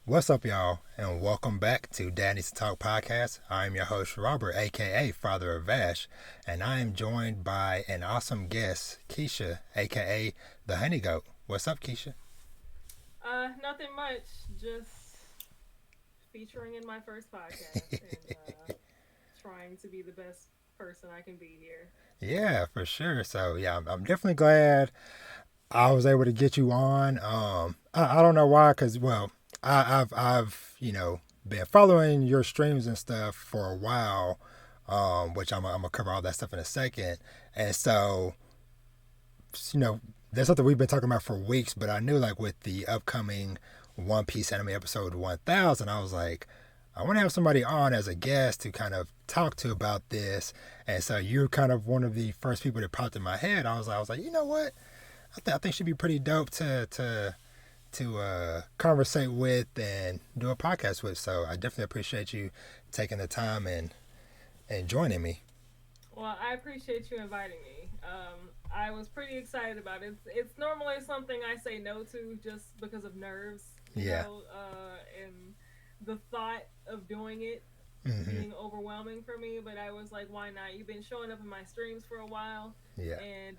What's up, y'all, and welcome back to Dad Needs to Talk podcast. I'm your host, Robert, aka Father of Vash, and I am joined by an awesome guest, Keisha, aka the Honey Goat. What's up, Keisha? Nothing much. Just featuring in my first podcast and trying to be the best person I can be here. Yeah, for sure. So, yeah, I'm definitely glad I was able to get you on. I don't know why, because, well, I've been following your streams and stuff for a while, which I'm going to cover all that stuff in a second. And so, you know, that's something we've been talking about for weeks, but I knew like with the upcoming One Piece anime episode 1000, I was like, I want to have somebody on as a guest to kind of talk to about this. And so you're kind of one of the first people that popped in my head. I was like, you know what? I think she'd be pretty dope to conversate with and do a podcast with. So I definitely appreciate you taking the time and joining me. Well, I appreciate you inviting me. I was pretty excited about it. It's normally something I say no to just because of nerves, Yeah. and the thought of doing it Hmm. being overwhelming for me. But I was like, why not? You've been showing up in my streams for a while, Yeah. and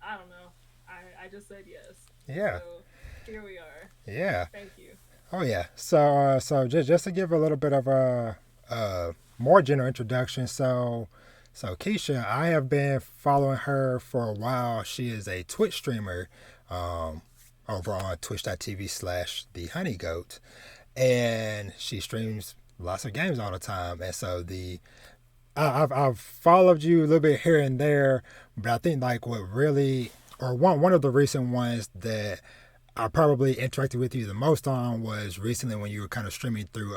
I don't know. I just said yes. Yeah. So here we are. Yeah. Thank you. Oh yeah. So just to give a little bit of a more general introduction. So Keisha, I have been following her for a while. She is a Twitch streamer, um, over on Twitch.tv/ the Honey Goat, and she streams lots of games all the time. And so I've followed you a little bit here and there, but I think like what really or one of the recent ones that I probably interacted with you the most on was recently when you were kind of streaming through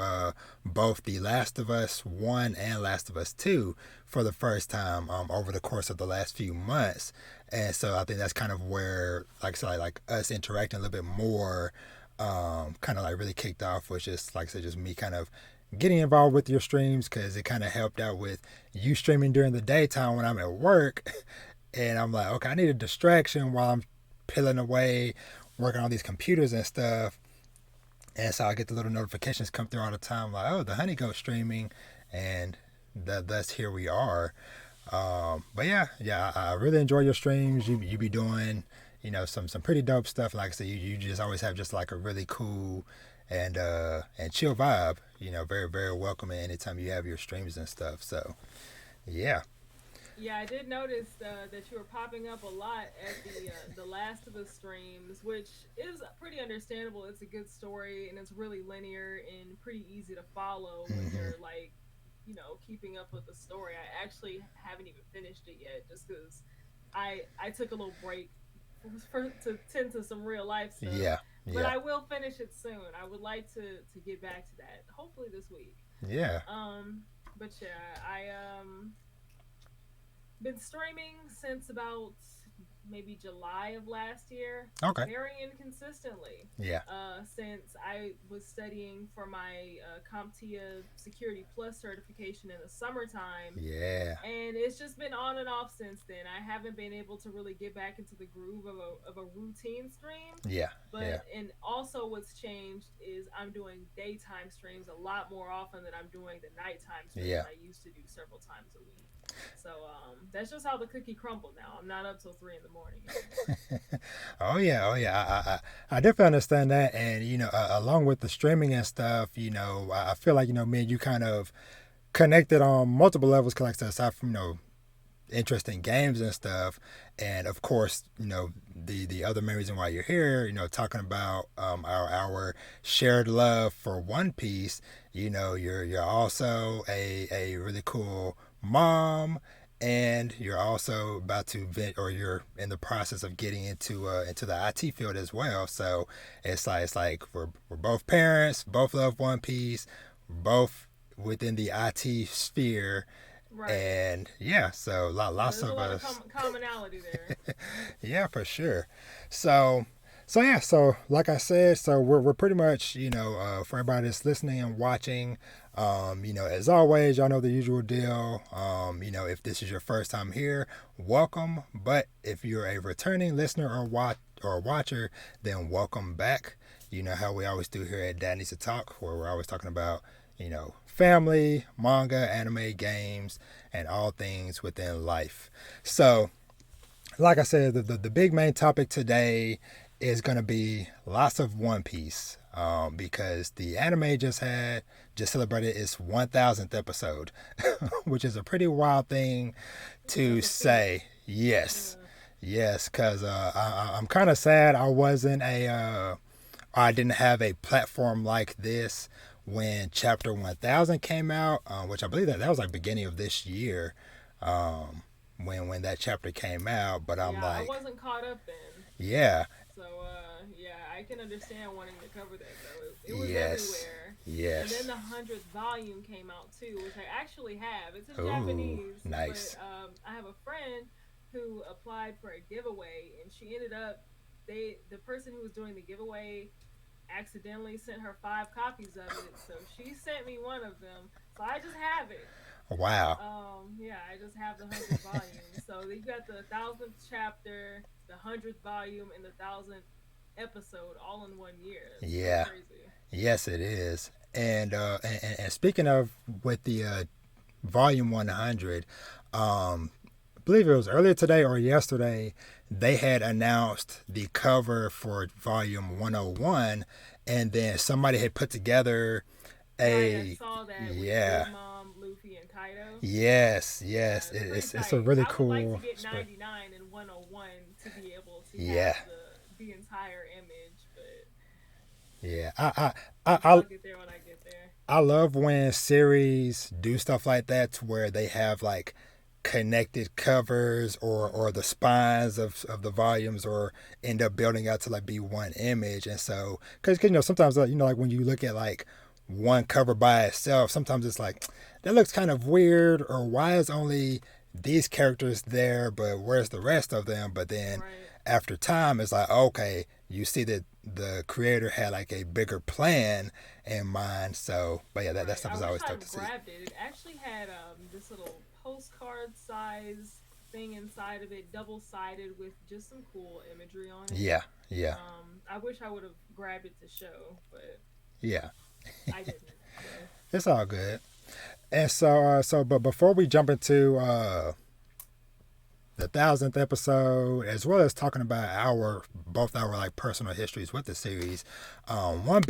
both The Last of Us 1 and Last of Us 2 for the first time over the course of the last few months. And so I think that's kind of where, like I said, like us interacting a little bit more kind of like really kicked off, was just, like I said, just me kind of getting involved with your streams because it kind of helped out with you streaming during the daytime when I'm at work. And I'm like, okay, I need a distraction while I'm peeling away working on these computers and stuff. And so I get the little notifications come through all the time, like, oh, the Honey Goat streaming, and that's here we are. But yeah, I really enjoy your streams. You be doing, some pretty dope stuff. Like I said, you just always have just like a really cool and chill vibe. Very very welcoming anytime you have your streams and stuff. So yeah, Yeah, I did notice that you were popping up a lot at the Last of Us streams, which is pretty understandable. It's a good story and it's really linear and pretty easy to follow when hmm, you're like, keeping up with the story. I actually haven't even finished it yet, just because I took a little break to tend to some real life stuff. yeah, But yeah, I will finish it soon. I would like to get back to that, hopefully this week. yeah. Um, but yeah, I been streaming since about maybe July of last year, Okay, very inconsistently. yeah, Since I was studying for my CompTIA Security Plus certification in the summertime, yeah, and it's just been on and off since then. I haven't been able to really get back into the groove of a routine stream. yeah, yeah, And also what's changed is I'm doing daytime streams a lot more often than I'm doing the nighttime streams yeah. I used to do several times a week. So that's just how the cookie crumbled now. I'm not up till 3 in the morning anymore. Oh yeah. I definitely understand that, and along with the streaming and stuff, I feel like me and you kind of connected on multiple levels. Cause like I said, aside from interest in games and stuff, and of course, the other main reason why you're here, talking about our shared love for One Piece. You're also a really cool mom, and you're also about to vent, or you're in the process of getting into the IT field as well. So it's like we're both parents, both love One Piece, both within the IT sphere, Right. and yeah, so So lots there's a of lot of us. commonality there. Yeah, for sure. So, so yeah, so like I said, so we're pretty much, for everybody that's listening and watching, as always, y'all know the usual deal. If this is your first time here, welcome. But if you're a returning listener or or watcher, then welcome back. You know how we always do here at Dad Needs to Talk, where we're always talking about, family, manga, anime, games, and all things within life. So, like I said, the big main topic today is going to be lots of One Piece, because the anime just celebrated its 1000th episode, which is a pretty wild thing to That's a feat. say. Yes, Yeah. yes, because I'm kind of sad I didn't have a platform like this when Chapter 1000 came out, which I believe that was like beginning of this year, um, when that chapter came out. But I'm Yeah, I like, wasn't caught up then. yeah, So yeah, I can understand wanting to cover that though. It was yes, everywhere. And then yes. the 100th volume came out too, which I actually have. It's in Ooh, Japanese, but nice. I have a friend who applied for a giveaway, and she ended up the person who was doing the giveaway accidentally sent her 5 copies of it, so she sent me one of them. So I just have it. Wow. Yeah, I just have the 100th volume. So you got the 1000th chapter, the 100th volume, and the 1000th episode all in one year. It's pretty Yeah. crazy. Yes, it is. And speaking of with the volume 100, I believe it was earlier today or yesterday, they had announced the cover for volume 101, and then somebody had put together Right, I a saw that with Big yeah. Mom, Luffy, and Kaido. Yes, Yeah, yes, it's pretty it's a tight. really I would like to cool get spread. 99 and 101 to be able to have Yeah, the entire image, but yeah. I guess I I'll get there when I get there. I love when series do stuff like that to where they have like connected covers or the Hmm. spines of the volumes or end up building out to like be one image. And so because sometimes like when you look at like one cover by itself, sometimes it's like that looks kind of weird, or why is only these characters there but where's the rest of them? But then Right. after time it's like, okay, you see that the creator had like a bigger plan in mind. So but yeah, that Right. stuff I is wish always tough I to see. grabbed it. It actually had this little postcard size thing inside of it, double sided with just some cool imagery on it. Yeah, yeah, I wish I would have grabbed it to show, but yeah. I didn't. So It's all good. And but before we jump into the 1000th episode, as well as talking about both our like personal histories with the series, one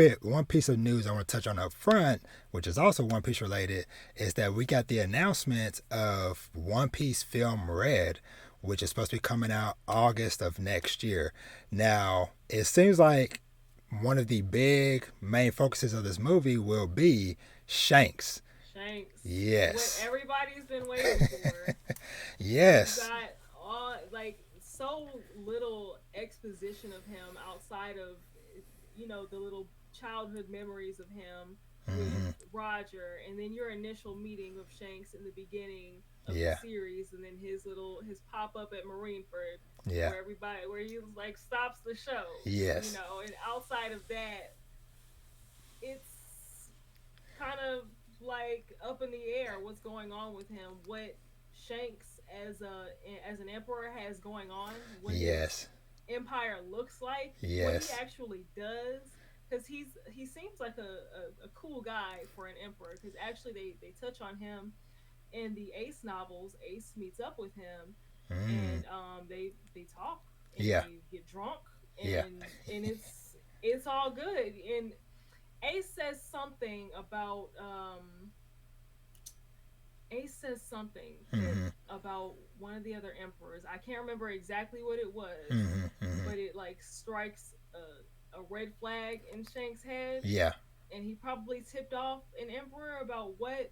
piece of news I want to touch on up front, which is also One Piece related, is that we got the announcement of One Piece Film Red, which is supposed to be coming out August of next year. Now, it seems like one of the big main focuses of this movie will be Shanks. Shanks, what Yes. everybody's been waiting for. You Yes. got all like so little exposition of him outside of the little childhood memories of him with Hmm. Roger, and then your initial meeting of Shanks in the beginning of the Yeah. series, and then his pop up at Marineford, Yeah. where he like stops the show, Yes. and outside of that, it's kind of like up in the air what's going on with him, what Shanks as an emperor has going on, what his Yes. empire looks like, what he Yes. actually does, because he seems like a cool guy for an emperor, because actually they touch on him in the Ace novels. Ace meets up with him, Mm. and they talk and Yeah. they get drunk, Yeah. and it's all good. And Ace says something about Ace says something that Hmm. about one of the other emperors. I can't remember exactly what it was, Hmm. Hmm. but it like strikes a red flag in Shank's head, Yeah. and he probably tipped off an emperor about what.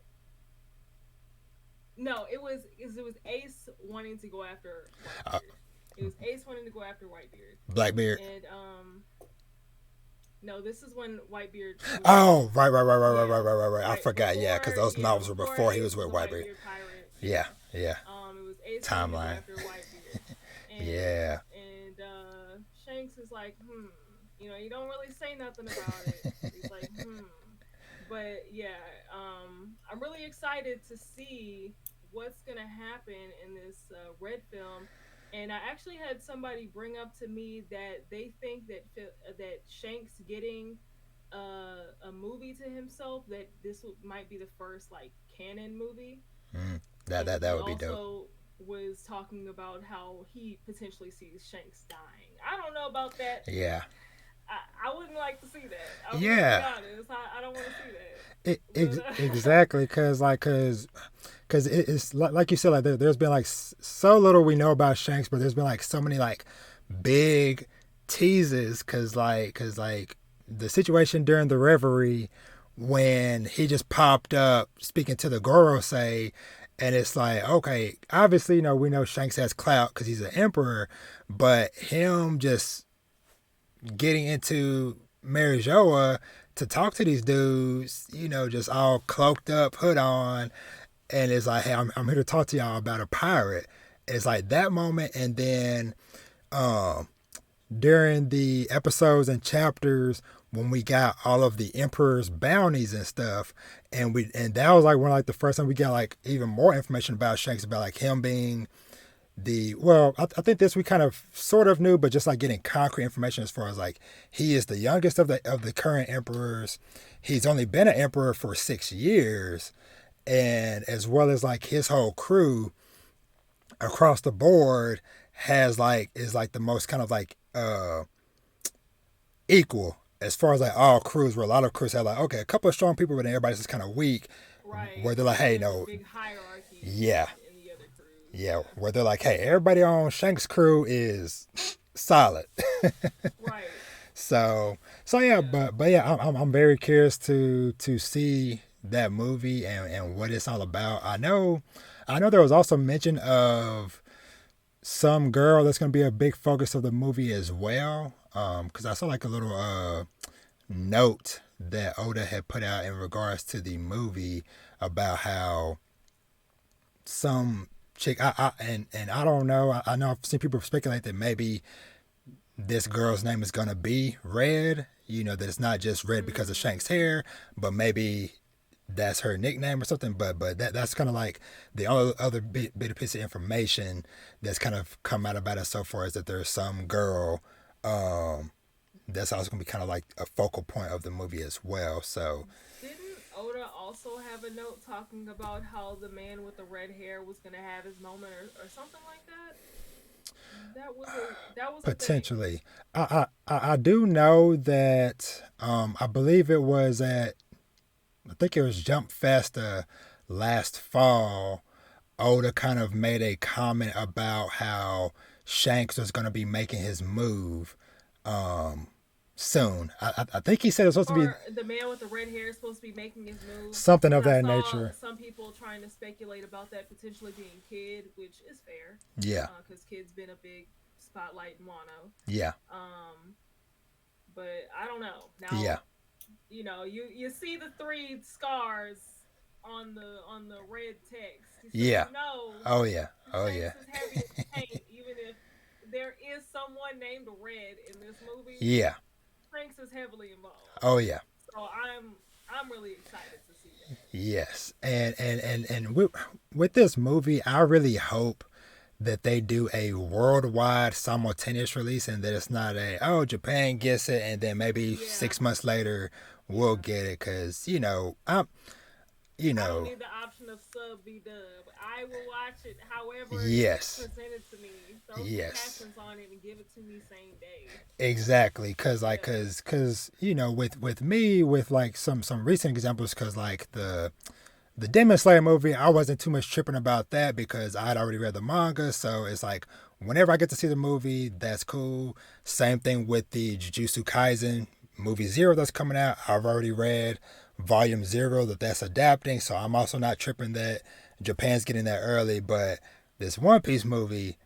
No, it was Ace wanting to go after Uh, Whitebeard. It was Ace wanting to go after Whitebeard, Blackbeard. and no, this is when Whitebeard was Oh, yeah, right. I right forgot. Yeah, because those novels were before before he Ace was was with a Whitebeard. Whitebeard pirate. Yeah. Yeah, Yeah. it was Ace wanting to go Timeline. after Whitebeard, and Yeah. Shanks is like, you don't really say nothing about it. He's like, but yeah, I'm really excited to see what's gonna happen in this Red film. And I actually had somebody bring up to me that they think that that Shanks getting a movie to himself, that might be the first like canon movie. Mm, that And that that he would be dope. also was talking about how he potentially sees Shanks dying. I don't know about that. Yeah, I wouldn't like to see that. I'm gonna be yeah. honest. I don't want to see that. But Exactly, cause it's like you said, like there's been like so little we know about Shanks, but there's been like so many like big teases, cause like the situation during the reverie when he just popped up speaking to the Gorosei, and it's like, okay, obviously, we know Shanks has clout because he's an emperor, but him just getting into Marijoa to talk to these dudes, just all cloaked up, hood on, and it's like, hey, I'm here to talk to y'all about a pirate. It's like that moment, and then um, during the episodes and chapters when we got all of the emperor's bounties and stuff, and that was like one of like the first time we got like even more information about Shanks, about like him being I think this we kind of sort of knew, but just like getting concrete information as far as like he is the youngest of the current emperors. He's only been an emperor for 6 years, and as well as like his whole crew across the board has like is like the most kind of like equal as far as like all crews, where a lot of crews have like, okay, a couple of strong people, but then everybody's just kind of weak, right, where they're like, hey, there's a no, big hierarchy yeah, in the other crews. yeah, Yeah. where they're like, hey, everybody on Shank's crew is solid. Right. So yeah, Yeah. but yeah, I'm very curious to see that movie and what it's all about. I know there was also mention of some girl that's gonna be a big focus of the movie as well. Because I saw like a little note that Oda had put out in regards to the movie about how some chick and I don't know. I know I've seen people speculate that maybe this girl's name is gonna be Red. That it's not just Red because of Shank's Mm. hair, but maybe that's her nickname or something. But that's kind of like the only other bit of piece of information that's kind of come out about it so far, is that there's some girl that's also gonna be kind of like a focal point of the movie as well. So Didn't Oda also have a note talking about how the man with the red hair was gonna have his moment, or something like that? That was a thing. potentially, I do know that I believe it was at, I think it was Jump Festa last fall. Oda kind of made a comment about how Shanks was going to be making his move um, soon. I think he said it was supposed to be Or the man with the red hair is supposed to be making his move. something of Because I that saw nature. some people trying to speculate about that potentially being Kid, which is fair, Yeah, because Kid's been a big spotlight in Wano. yeah, Um, but I don't know. yeah, Now, you see the three scars on the red text, so yeah. Oh yeah, oh yeah, Shanks is heavy in the paint. Even if there is someone named Red in this movie, yeah. Shanks is heavily involved. Oh yeah. So I'm really excited to see that. Yes, and with this movie, I really hope that they do a worldwide simultaneous release, and that it's not a, oh, Japan gets it and then maybe Yeah, 6 months later we'll yeah. get it, because I'm you I don't know need the option of sub be dub. I will watch it however it's yes, presented to me. Throw some yes, captions on it and give it to me same day. exactly, because like Yeah. because with me, with like some recent examples, because like the Demon Slayer movie, I wasn't too much tripping about that because I'd already read the manga. So it's like whenever I get to see the movie, that's cool. Same thing with the Jujutsu Kaisen movie Zero that's coming out. I've already read Volume Zero that's adapting, so I'm also not tripping that Japan's getting that early. But this One Piece movie,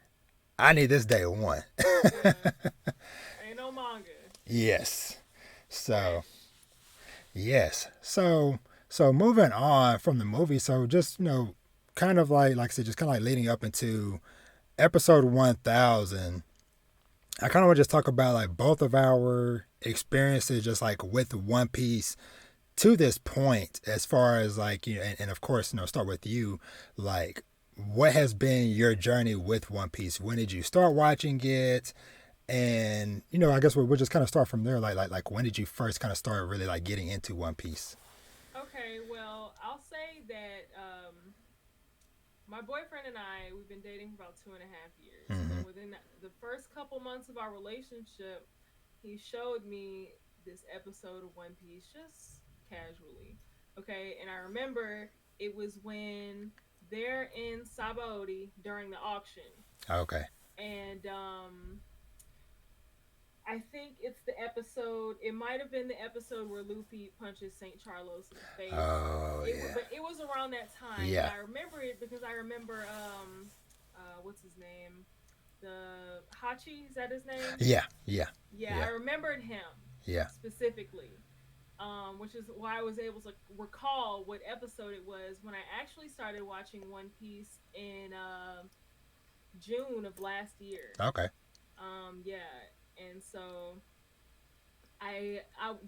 I need this day one. Yeah. Ain't no manga. Yes. So Fresh. yes. So moving on from the movie, so just kind of like I said, just kind of like leading up into episode 1000. I kind of want to just talk about like both of our experiences, just like with One Piece to this point, as far as like and of course start with you, like what has been your journey with One Piece? When did you start watching it? And I guess we'll just kind of start from there. Like when did you first kind of start really like getting into One Piece? Okay, well, I'll say that my boyfriend and I, we've been dating for about 2.5 years. Mm-hmm. And within the first couple months of our relationship, he showed me this episode of One Piece just casually. Okay, and I remember it was when they're in Sabaody during the auction. Okay. And I think it's the episode. It might have been the episode where Luffy punches Saint Charlos in the face. Oh yeah. But it was around that time, and Yeah. I remember it because I remember what's his name, the Hachi. Is that his name? Yeah. Yeah. Yeah, I Yeah. remembered him Yeah. specifically, which is why I was able to recall what episode it was when I actually started watching One Piece in June of last year. Okay. Yeah, and so I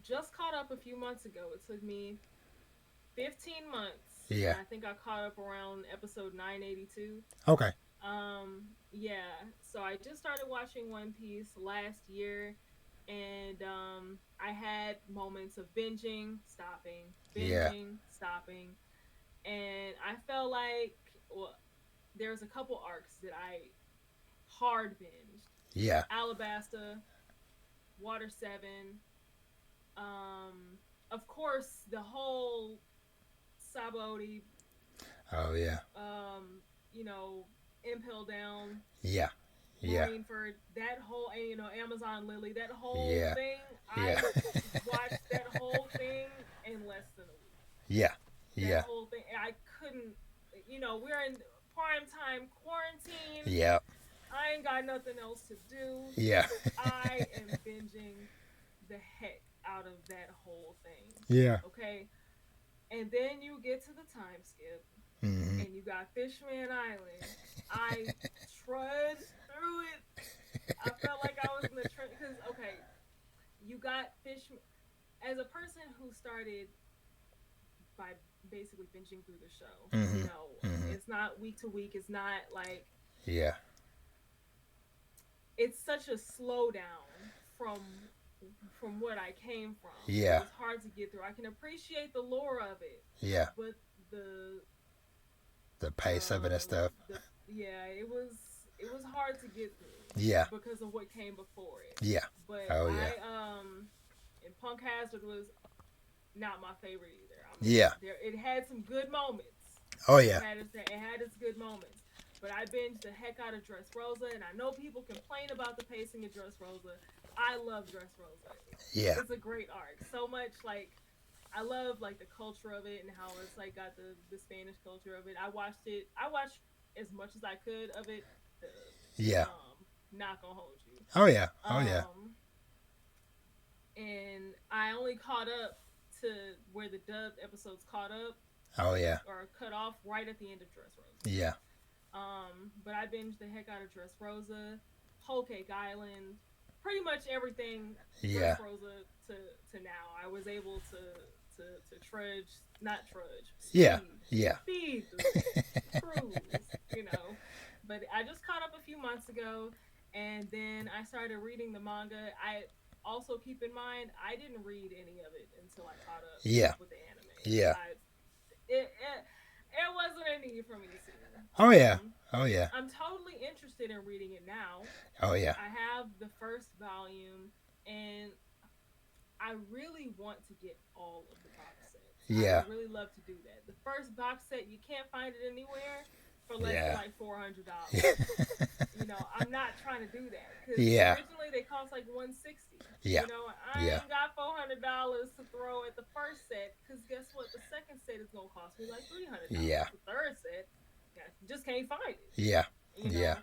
just caught up a few months ago. It took me 15 months, and Yeah. I think I caught up around episode 982. Okay. Yeah. So I just started watching One Piece last year, and I had moments of Yeah. binging, stopping, and I felt like, well, there's a couple arcs that I hard binged. Yeah. Alabasta, Water 7, of course, the whole Sabaody, Oh yeah. um, you know, Impel Down, Yeah. Yeah. Marineford, that whole, Amazon Lily, that whole Yeah. thing. I Yeah. watched that whole thing in less than a week. Yeah. That Yeah. whole thing, I couldn't. We're in prime time quarantine. Yeah. I ain't got nothing else to do. Yeah. I am binging the heck out of that whole thing. Yeah. Okay. And then you get to the time skip Mm-hmm. and you got Fishman Island. I trud through it. I felt like I was in the train because you got Fishman as a person who started by basically binging through the show. Mm-hmm. Mm-hmm. It's not week to week. It's not like Yeah. it's such a slowdown from what I came from. It Yeah. was hard to get through. I can appreciate the lore of it, Yeah. but the The pace of it and stuff. yeah, it was hard to get through Yeah. because of what came before it. Yeah. But Oh yeah. and Punk Hazard was not my favorite either. Yeah. It had some good moments. Oh yeah. It had its good moments. But I binged the heck out of Dressrosa, and I know people complain about the pacing of Dressrosa. I love Dressrosa. Yeah. It's a great arc. So much like I love like the culture of it and how it's like got the Spanish culture of it. I watched it. I watched as much as I could of it. Yeah. Not gonna hold you. Oh yeah. Oh yeah. And I only caught up to where the dubbed episodes caught up Oh yeah. or cut off right at the end of Dressrosa. Yeah. But I binged the heck out of Dressrosa, Whole Cake Island, pretty much everything Yeah. Dressrosa to now. I was able to trudge, not trudge, Yeah. speed, Yeah. speed cruise, But I just caught up a few months ago, and then I started reading the manga. I also keep in mind I didn't read any of it until I caught up Yeah. with the anime. Yeah. It wasn't a need for me to see it. Oh yeah. Oh yeah. I'm totally interested in reading it now. Oh yeah. I have the first volume, and I really want to get all of the box sets. Yeah. I would really love to do that. The first box set, you can't find it anywhere for less Yeah. than like $400. I'm not trying to do that because Yeah. originally they cost like $160. Yeah. I Yeah. ain't got $400 to throw at the first set because guess what? The second set is gonna cost me like $300. Yeah. The third set, you just can't find it. Yeah. You know? Yeah.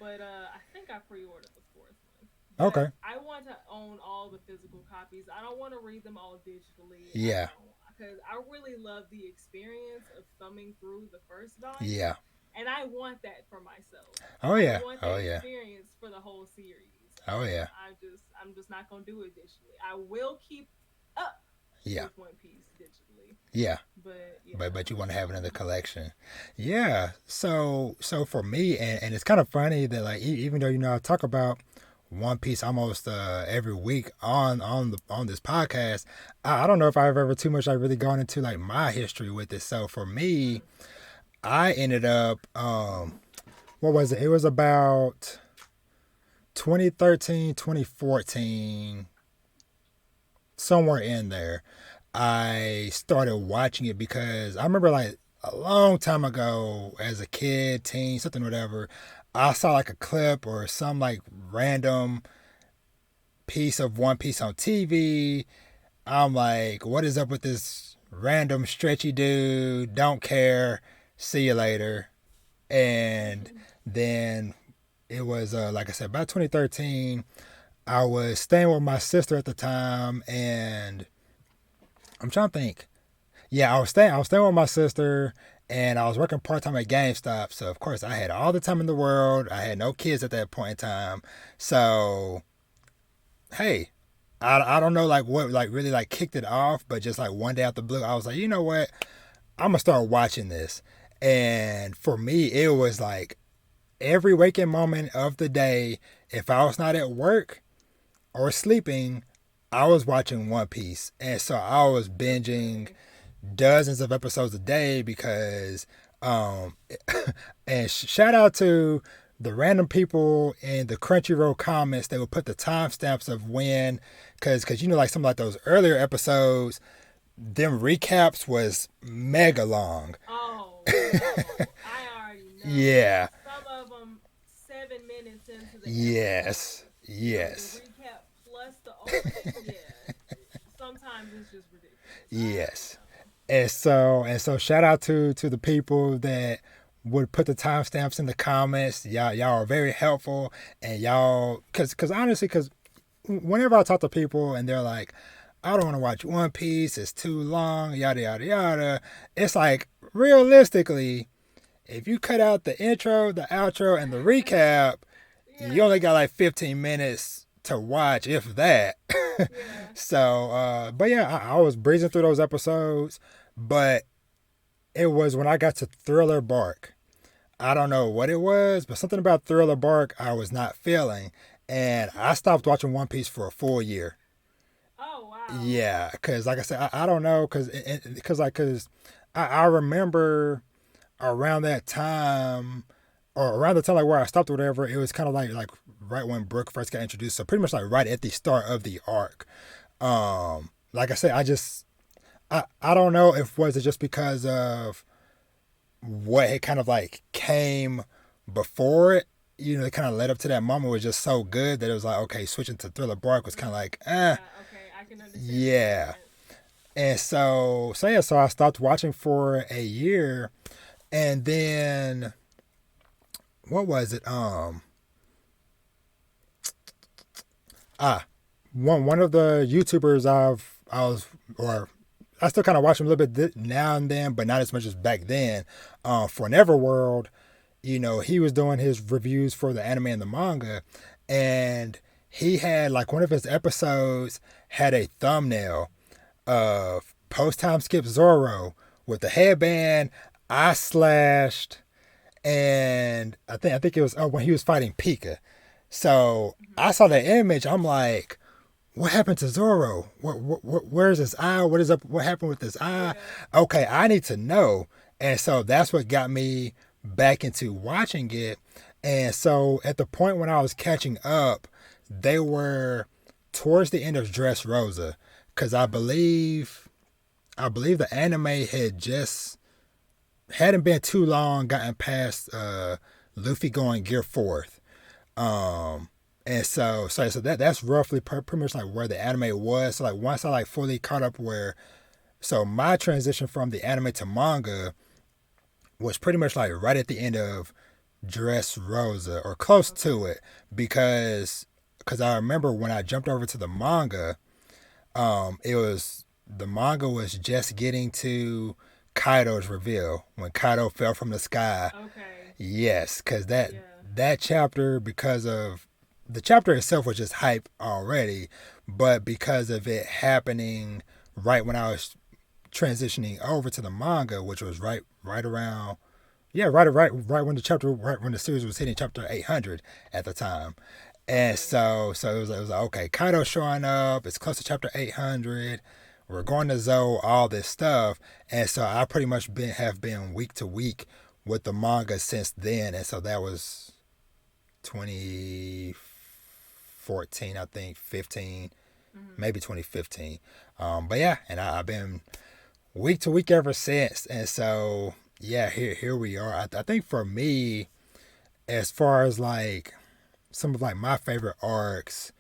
But I think I pre-ordered the fourth one. But Okay. I want to own all the physical copies. I don't want to read them all digitally. Yeah. Because I really love the experience of thumbing through the first volume. Yeah. And I want that for myself. Oh yeah. I want that Oh yeah. experience for the whole series. Oh yeah. I'm just not gonna do it digitally. I will keep up Yeah. with One Piece digitally. Yeah. But But yeah. you want to have it in the collection. Yeah. So for me, and it's kind of funny that like even though I talk about One Piece almost every week on this podcast, I don't know if I've ever too much like really gone into like my history with it. So for me, I ended up what was it? It was about 2013, 2014, somewhere in there. I started watching it because I remember like a long time ago as a kid, teen, something, whatever, I saw like a clip or some like random piece of One Piece on TV. I'm like, what is up with this random stretchy dude? Don't care. See you later. And then it was, like I said, about 2013. I was staying with my sister at the time, and I'm trying to think. Yeah, I was staying with my sister, and I was working part time at GameStop. So of course I had all the time in the world. I had no kids at that point in time. So hey, I don't know like what like really like kicked it off, but just like one day out the blue, I was like, you know what, I'm gonna start watching this. And for me, it was like every waking moment of the day. If I was not at work or sleeping, I was watching One Piece, and so I was binging Okay. dozens of episodes a day because um and shout out to the random people in the Crunchyroll comments. They would put the timestamps of when, because like some like those earlier episodes, them recaps was mega long. Oh no, I already know. Yeah. Some of them 7 minutes into the Yes. episode, the Yes. recap plus the opening. Yeah, sometimes it's just ridiculous. I already Yes. know. And so shout out to the people that would put the timestamps in the comments. Y'all are very helpful, and y'all cuz honestly cuz whenever I talk to people and they're like, I don't want to watch One Piece, it's too long, yada yada yada. It's like realistically, if you cut out the intro, the outro and the recap, you Yeah, only got like 15 minutes to watch, if that. yeah. So, but yeah, I was breezing through those episodes, but it was when I got to Thriller Bark. I don't know what it was, but something about Thriller Bark I was not feeling, and I stopped watching One Piece for a full year. Oh wow. Yeah, because like I said, I don't know, because I remember around that time, or around the time like where I stopped or whatever, it was kind of like right when Brooke first got introduced, so pretty much like right at the start of the arc. Like I said, I don't know if was it just because of what had kind of like came before it. It kind of led up to that moment was just so good that it was like, okay, switching to Thriller Bark was kind of like, Yeah. Okay, I can understand the yeah. sentiment. And so I stopped watching for a year, and then what was it? Ah, one of the YouTubers I was or I still kind of watch him a little bit now and then, but not as much as back then. For Neverworld, he was doing his reviews for the anime and the manga, and he had like one of his episodes had a thumbnail of post time skip Zorro with the headband, eye slashed, and I think it was when he was fighting Pika. So I Hmm. saw that image. I'm like, what happened to Zorro? Where's his eye? What is up? What happened with his eye? Yeah. Okay, I need to know. And so that's what got me back into watching it. And so at the point when I was catching up, they were towards the end of Dressrosa, because I believe the anime had just hadn't been too long gotten past Luffy going Gear Fourth. Um, and so that's roughly pretty much like where the anime was. So like once I like fully caught up, where so my transition from the anime to manga was pretty much like right at the end of Dressrosa or close to Okay. it, because I remember when I jumped over to the manga, it was the manga was just getting to Kaido's reveal when Kaido fell from the sky. Okay. Yes, because that Yeah. that chapter, because of the chapter itself was just hype already, but because of it happening right when I was transitioning over to the manga, which was right around, yeah, right when the chapter, right when the series was hitting chapter 800 at the time. And Okay. so it was like, okay, Kaido's showing up. It's close to chapter 800. We're going to Zoe, all this stuff. And so I pretty much have been week to week with the manga since then. And so that was 2014, I think, 15, Hmm. maybe 2015. But yeah, and I've been week to week ever since. And so yeah, here we are. I think for me, as far as like some of like my favorite arcs,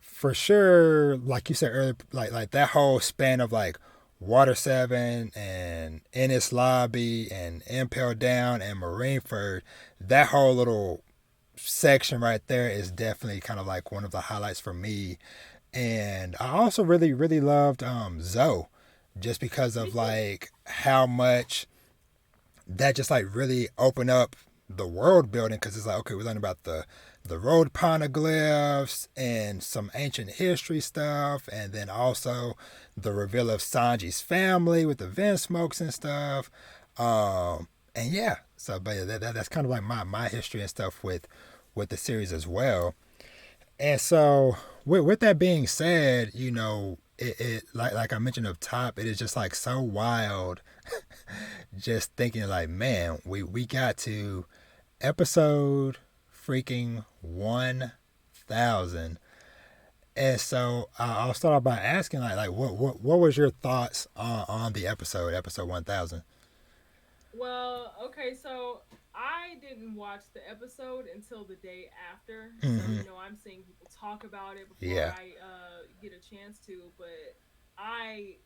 for sure, like you said earlier, like that whole span of like Water Seven and Ennis Lobby and Impel Down and Marineford, that whole little section right there is definitely kind of like one of the highlights for me. And I also really loved Zoe, just because Me of too. like how much that just like really opened up the world building, because it's like, okay, we're learning about the road poneglyphs and some ancient history stuff, and then also the reveal of Sanji's family with the vent smokes and stuff. And yeah, so but yeah, that's kind of like my history and stuff with the series as well. And so with that being said, it like I mentioned up top, it is just like so wild just thinking like, man, we got to episode freaking 1000. And so I'll start off by asking like what was your thoughts on the episode 1000? Well, okay, so I didn't watch the episode until the day after. So, Mm-hmm. I'm seeing people talk about it before Yeah. I get a chance to, but I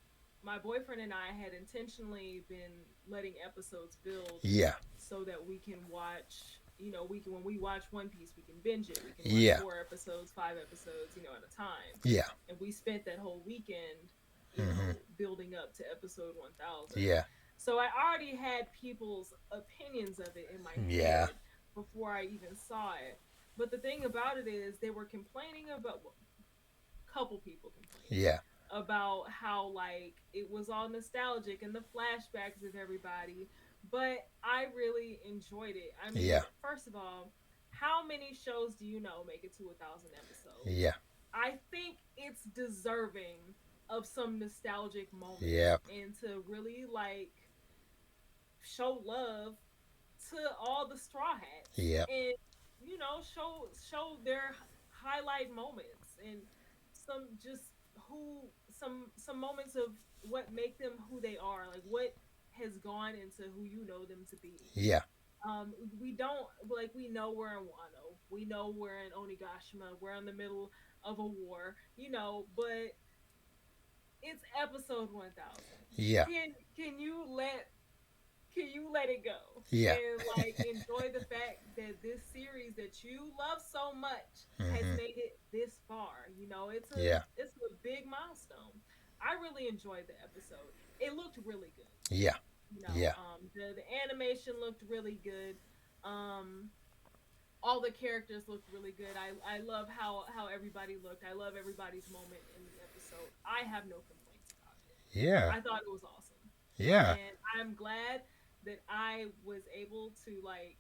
my boyfriend and I had intentionally been letting episodes build Yeah. so that we can watch, we can when we watch One Piece, we can binge it. We can watch Yeah. 4 episodes, 5 episodes, at a time. Yeah. And we spent that whole weekend, Mm-hmm. building up to episode 1000. Yeah. So I already had people's opinions of it in my Yeah. head before I even saw it. But the thing about it is, they were complaining about, well, a couple people complained Yeah. about how like it was all nostalgic and the flashbacks of everybody. But I really enjoyed it. I mean, Yeah. first of all, how many shows do you know make it to 1,000 episodes? Yeah. I think it's deserving of some nostalgic moments Yeah. and to really like show love to all the straw hats Yeah. and show their highlight moments and some moments of what make them who they are, like what has gone into who you know them to be. Yeah. We don't like we know we're in Wano, we know we're in Onigashima, we're in the middle of a war, but it's episode 1000. Yeah. Can can you let can you let it go Yeah. and like enjoy the fact that this series that you love so much has Mm-hmm. made it this far? It's a Yeah. it's a big milestone. I really enjoyed the episode. It looked really good. Yeah. Yeah. The animation looked really good. Um, all the characters looked really good. I love how everybody looked. I love everybody's moment in the episode. I have no complaints about it. Yeah. I thought it was awesome. Yeah. And I'm glad that I was able to like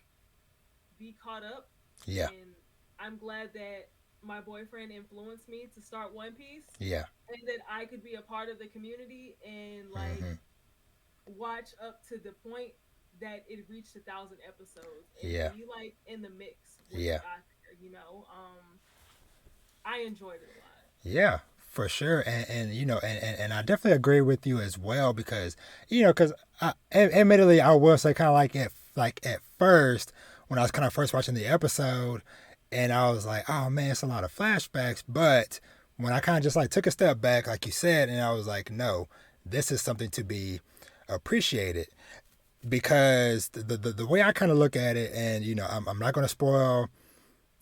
be caught up, Yeah. and I'm glad that my boyfriend influenced me to start One Piece, Yeah. and that I could be a part of the community and like Mm-hmm. watch up to the point that it reached 1,000 episodes and Yeah. be like in the mix when it Yeah. got there. I enjoyed it a lot. Yeah, for sure. And and I definitely agree with you as well, because because admittedly I will say kind of like at first when I was kind of first watching the episode, and I was like, oh man, it's a lot of flashbacks. But when I kind of just like took a step back, like you said, and I was like, no, this is something to be appreciated, because the way I kind of look at it, and I'm not going to spoil.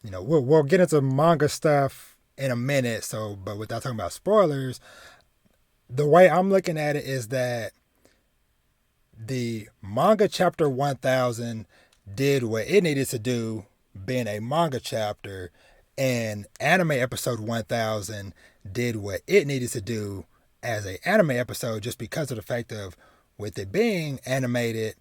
We'll get into manga stuff in a minute. So, but without talking about spoilers, the way I'm looking at it is that the manga chapter 1000 did what it needed to do, being a manga chapter, and anime episode 1000 did what it needed to do as a anime episode just because of the fact of with it being animated.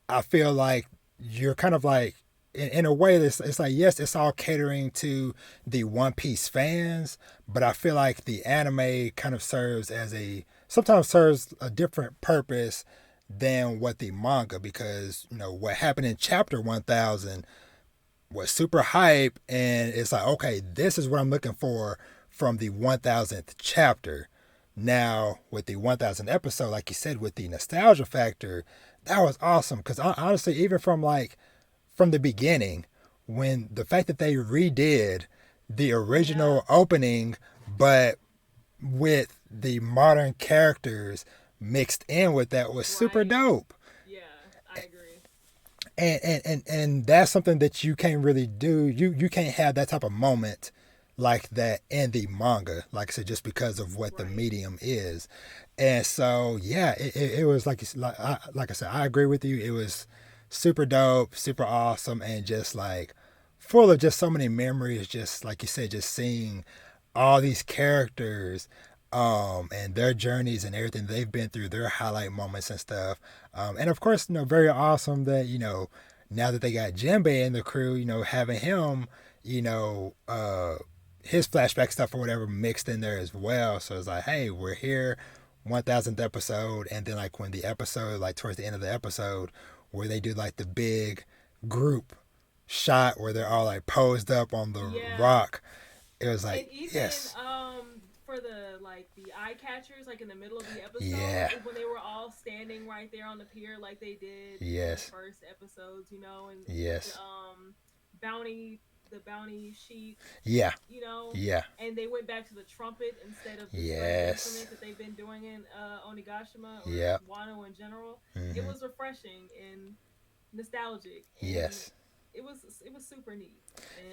I feel like you're kind of like in a way it's like yes it's all catering to the One Piece fans, but I feel like the anime kind of serves as a sometimes serves a different purpose than what the manga, because what happened in chapter 1000 was super hype, and it's like okay, this is what I'm looking for from the 1000th chapter. Now with the 1000th episode, like you said, with the nostalgia factor, that was awesome because honestly, even from the beginning, when the fact that they redid the Yeah. original opening, but with the modern characters mixed in with that was super Right. dope. Yeah, I agree. And that's something that you can't really do. You can't have that type of moment like that in the manga, like I said, just because of what the Right. medium is. And so yeah, it was like I said, I agree with you. It was super dope, super awesome, and just like full of just so many memories. Just like you said, just seeing all these characters and their journeys and everything they've been through, their highlight moments and stuff. And of course, very awesome that now that they got Jinbei in the crew, having him, you know, uh, his flashback stuff or whatever mixed in there as well. So it's like, hey, we're here, 1000th episode, and then like when the episode, like towards the end of the episode, where they do like the big group shot where they're all like posed up on the Yeah. rock. It was And like, even yes, for the like the eye catchers, like in the middle of the episode, yeah, when they were all standing right there on the pier, like they did in the yes, first episodes, and with the yes, bounty, the bounty sheet, yeah, you know, yeah, and they went back to the trumpet instead of the string yes, instrument that they've been doing in Onigashima or yeah, Wano in general. It mm-hmm, was refreshing and nostalgic, and yes, it was super neat.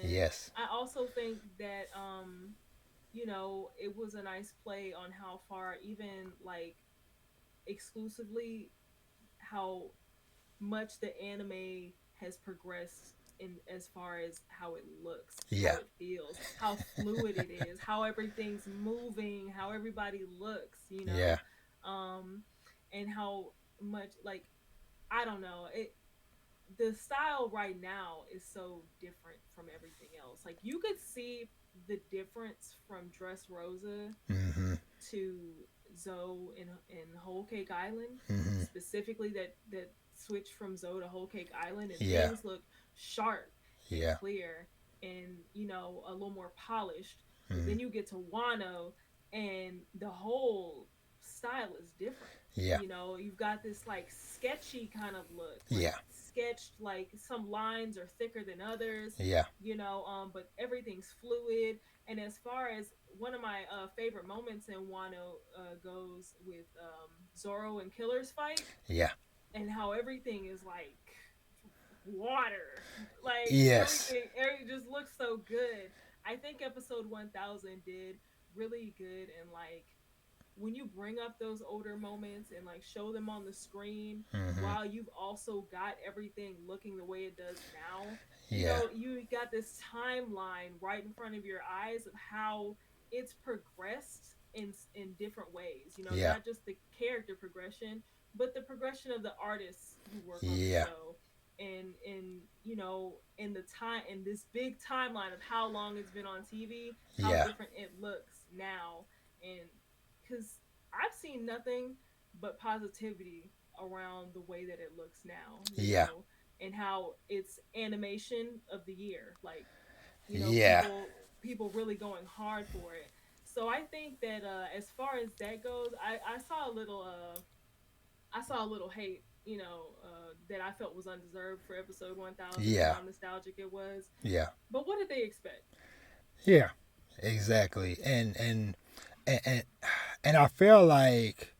And yes, I also think that it was a nice play on how far, even like exclusively, how much the anime has progressed in as far as how it looks, how yeah, it feels, how fluid it is, how everything's moving, how everybody looks, yeah, um, and how much like I don't know it. The style right now is so different from everything else. Like you could see the difference from Dress Rosa mm-hmm, to Zoe in Whole Cake Island, mm-hmm, specifically that switch from Zoe to Whole Cake Island, and yeah, things look sharp and yeah, clear and a little more polished. But mm-hmm, then you get to Wano, and the whole style is different. yeah, You've got this like sketchy kind of look, like yeah, sketched, like some lines are thicker than others, yeah, but everything's fluid. And as far as one of my favorite moments in Wano goes with Zoro and Killer's fight, yeah, and how everything is like water, like yes, everything just looks so good. I think episode 1000 did really good, and like when you bring up those older moments and like show them on the screen mm-hmm, while you've also got everything looking the way it does now, yeah, you got this timeline right in front of your eyes of how it's progressed in different ways, yeah, not just the character progression, but the progression of the artists who work on the yeah, show, and in the time, in this big timeline of how long it's been on TV, how yeah, different it looks now. And because I've seen nothing but positivity around the way that it looks now, yeah, and how it's animation of the year. Like, yeah, people really going hard for it. So I think that as far as that goes, I saw a little hate, that I felt was undeserved for episode 1000 and yeah, how nostalgic it was. yeah, But what did they expect? yeah, exactly. And and I feel like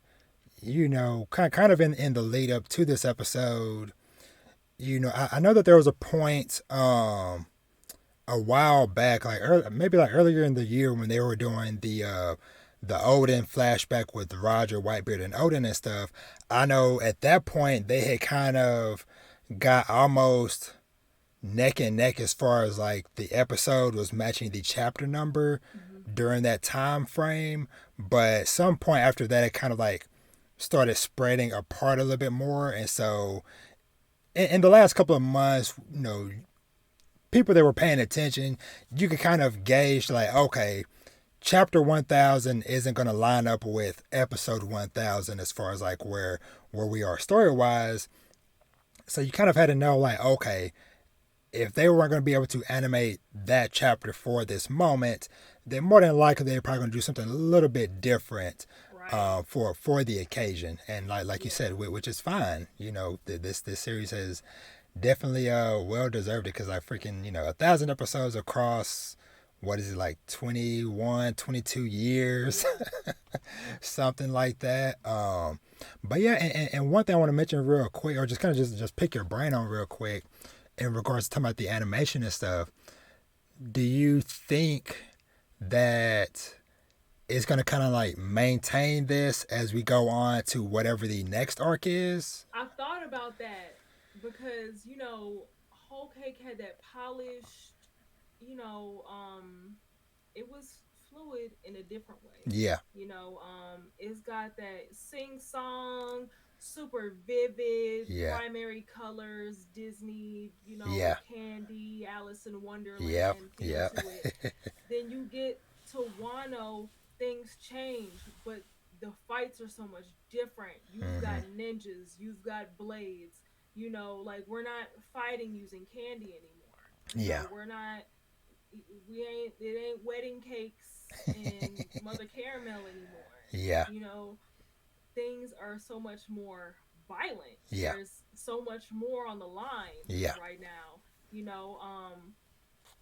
kind of in the lead up to this episode, I know that there was a point a while back, like maybe like earlier in the year when they were doing the Odin flashback with Roger Whitebeard and Odin and stuff. I know at that point they had kind of got almost neck and neck as far as like the episode was matching the chapter number during that time frame, but at some point after that, it kind of like started spreading apart a little bit more, and so in the last couple of months, people that were paying attention, you could kind of gauge like, okay, chapter 1000 isn't going to line up with episode 1000 as far as like where we are story wise. So you kind of had to know like, okay, if they weren't going to be able to animate that chapter for this moment, then more than likely they're probably going to do something a little bit different Right. for the occasion. And like you Yeah. said, which is fine. This series has definitely well deserved it because I freaking 1,000 episodes across what is it like 21, 22 years, Yeah. something like that. But yeah, and one thing I want to mention real quick, or just kind of just pick your brain on real quick, in regards to talking about the animation and stuff. Do you think that it's going to kind of like maintain this as we go on to whatever the next arc is? I thought about that because whole cake had that polished, you know, it was fluid in a different way. Yeah, It's got that sing song, super vivid, yeah, primary colors, Disney, yeah, candy, Alice in yep, Wonderland feel yep, to it. Then you get to Wano, things change, but the fights are so much different. You've got hmm, ninjas, you've got blades, like we're not fighting using candy anymore. yeah, We're not we ain't it ain't wedding cakes and mother caramel anymore. yeah, You know, things are so much more violent. yeah, There's so much more on the line yeah, right now. You know,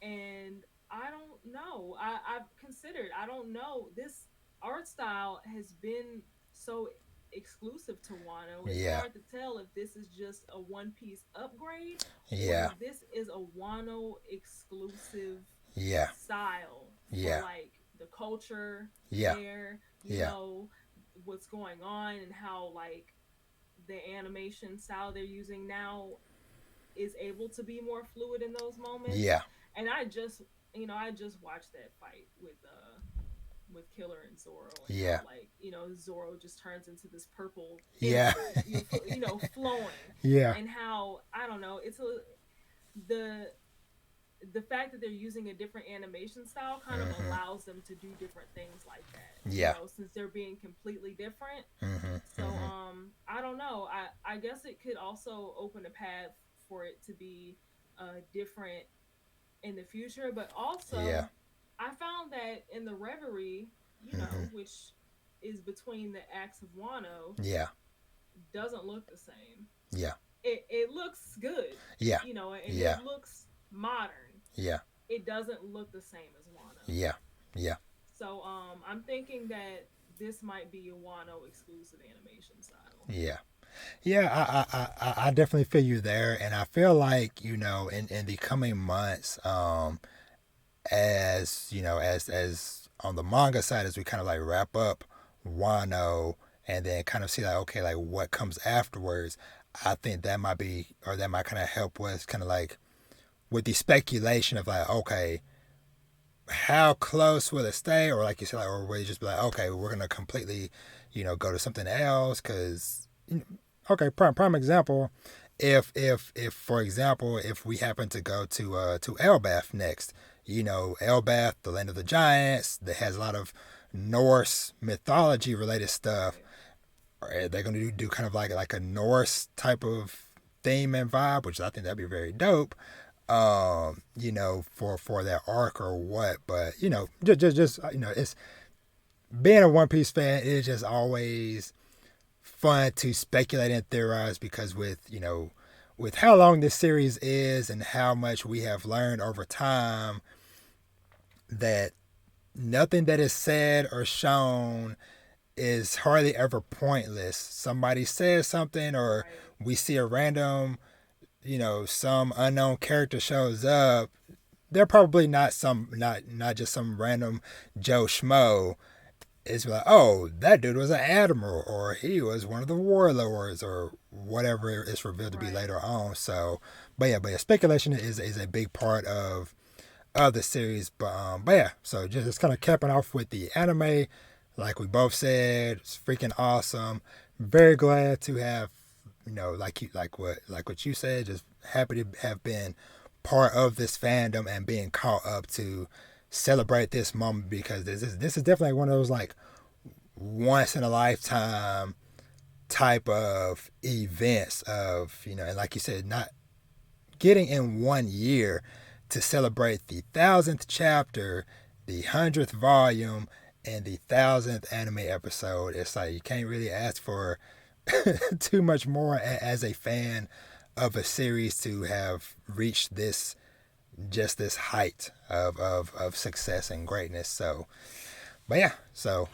and I don't know. I've considered. I don't know. This art style has been so exclusive to Wano. It's yeah, hard to tell if this is just a One Piece upgrade or yeah, if this is a Wano exclusive yeah, style for yeah, like the culture yeah, there. yeah, What's going on and how like the animation style they're using now is able to be more fluid in those moments. yeah, And I just watched that fight with Killer and Zoro and yeah, how like Zoro just turns into this purple yeah, energy flowing, yeah, and how I don't know the the fact that they're using a different animation style kind of hmm, allows them to do different things like that, yeah, since they're being completely different. hmm, So hmm, I don't know. I guess it could also open a path for it to be different in the future, but yeah, also I found that in the Reverie, hmm, which is between the acts of Wano, yeah, doesn't look the same. yeah, It looks good, yeah, and yeah, it looks modern. yeah, It doesn't look the same as Wano. yeah, yeah. So I'm thinking that this might be a Wano exclusive animation style. Yeah. Yeah, I definitely feel you there, and I feel like in the coming months, as as on the manga side, as we kind of like wrap up Wano, and then kind of see like okay, like what comes afterwards. I think that might be, or that might kind of help with kind of like with the speculation of like okay, how close will it stay, or like you said, like, or will it just be like okay, we're gonna completely, go to something else because. Okay, prime example. If for example, if we happen to go to Elbath next, Elbath, the land of the giants, that has a lot of Norse mythology related stuff. Right. Are they going to do kind of like a Norse type of theme and vibe, which I think that'd be very dope. For that arc or what, but just it's being a One Piece fan is just always fun to speculate and theorize because with how long this series is and how much we have learned over time, that nothing that is said or shown is hardly ever pointless. Somebody says something, or Right. we see a random, some unknown character shows up. They're probably not just some random Joe Schmo. It's like, oh, that dude was an admiral, or he was one of the warlords, or whatever it's revealed to be Right. later on. So, but yeah, speculation is a big part of of the series. But yeah, so just kind of capping off with the anime, like we both said, it's freaking awesome. Very glad to have, like what you said, just happy to have been part of this fandom and being caught up to celebrate this moment, because this is definitely one of those like once in a lifetime type of events of, and like you said, not getting in 1 year to celebrate the 1,000th chapter, the 100th volume, and the 1,000th anime episode. It's like you can't really ask for too much more as a fan of a series to have reached this height of success and greatness. So, but yeah, so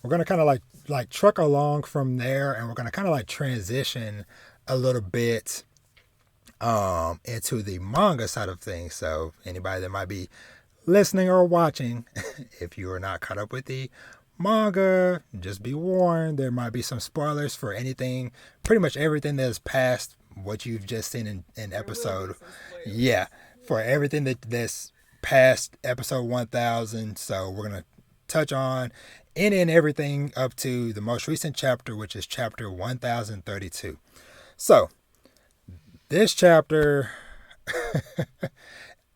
we're gonna kind of like truck along from there, and we're gonna kind of like transition a little bit into the manga side of things. So anybody that might be listening or watching, if you are not caught up with the manga, just be warned, there might be some spoilers for anything, pretty much everything that's past what you've just seen in episode. Yeah, for everything that's past episode 1,000. So we're going to touch on any and everything up to the most recent chapter, which is chapter 1032. So this chapter,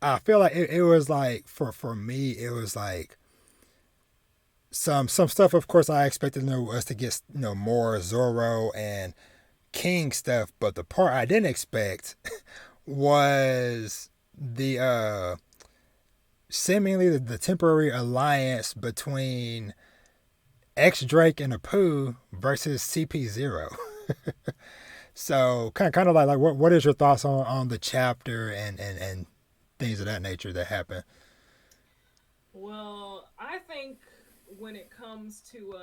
I feel like it was like, for me, it was like some stuff. Of course, I expected us to get more Zoro and King stuff, but the part I didn't expect was the seemingly the temporary alliance between X Drake and Apu versus CP0. So kind of like what is your thoughts on the chapter and things of that nature that happen? Well, I think when it comes to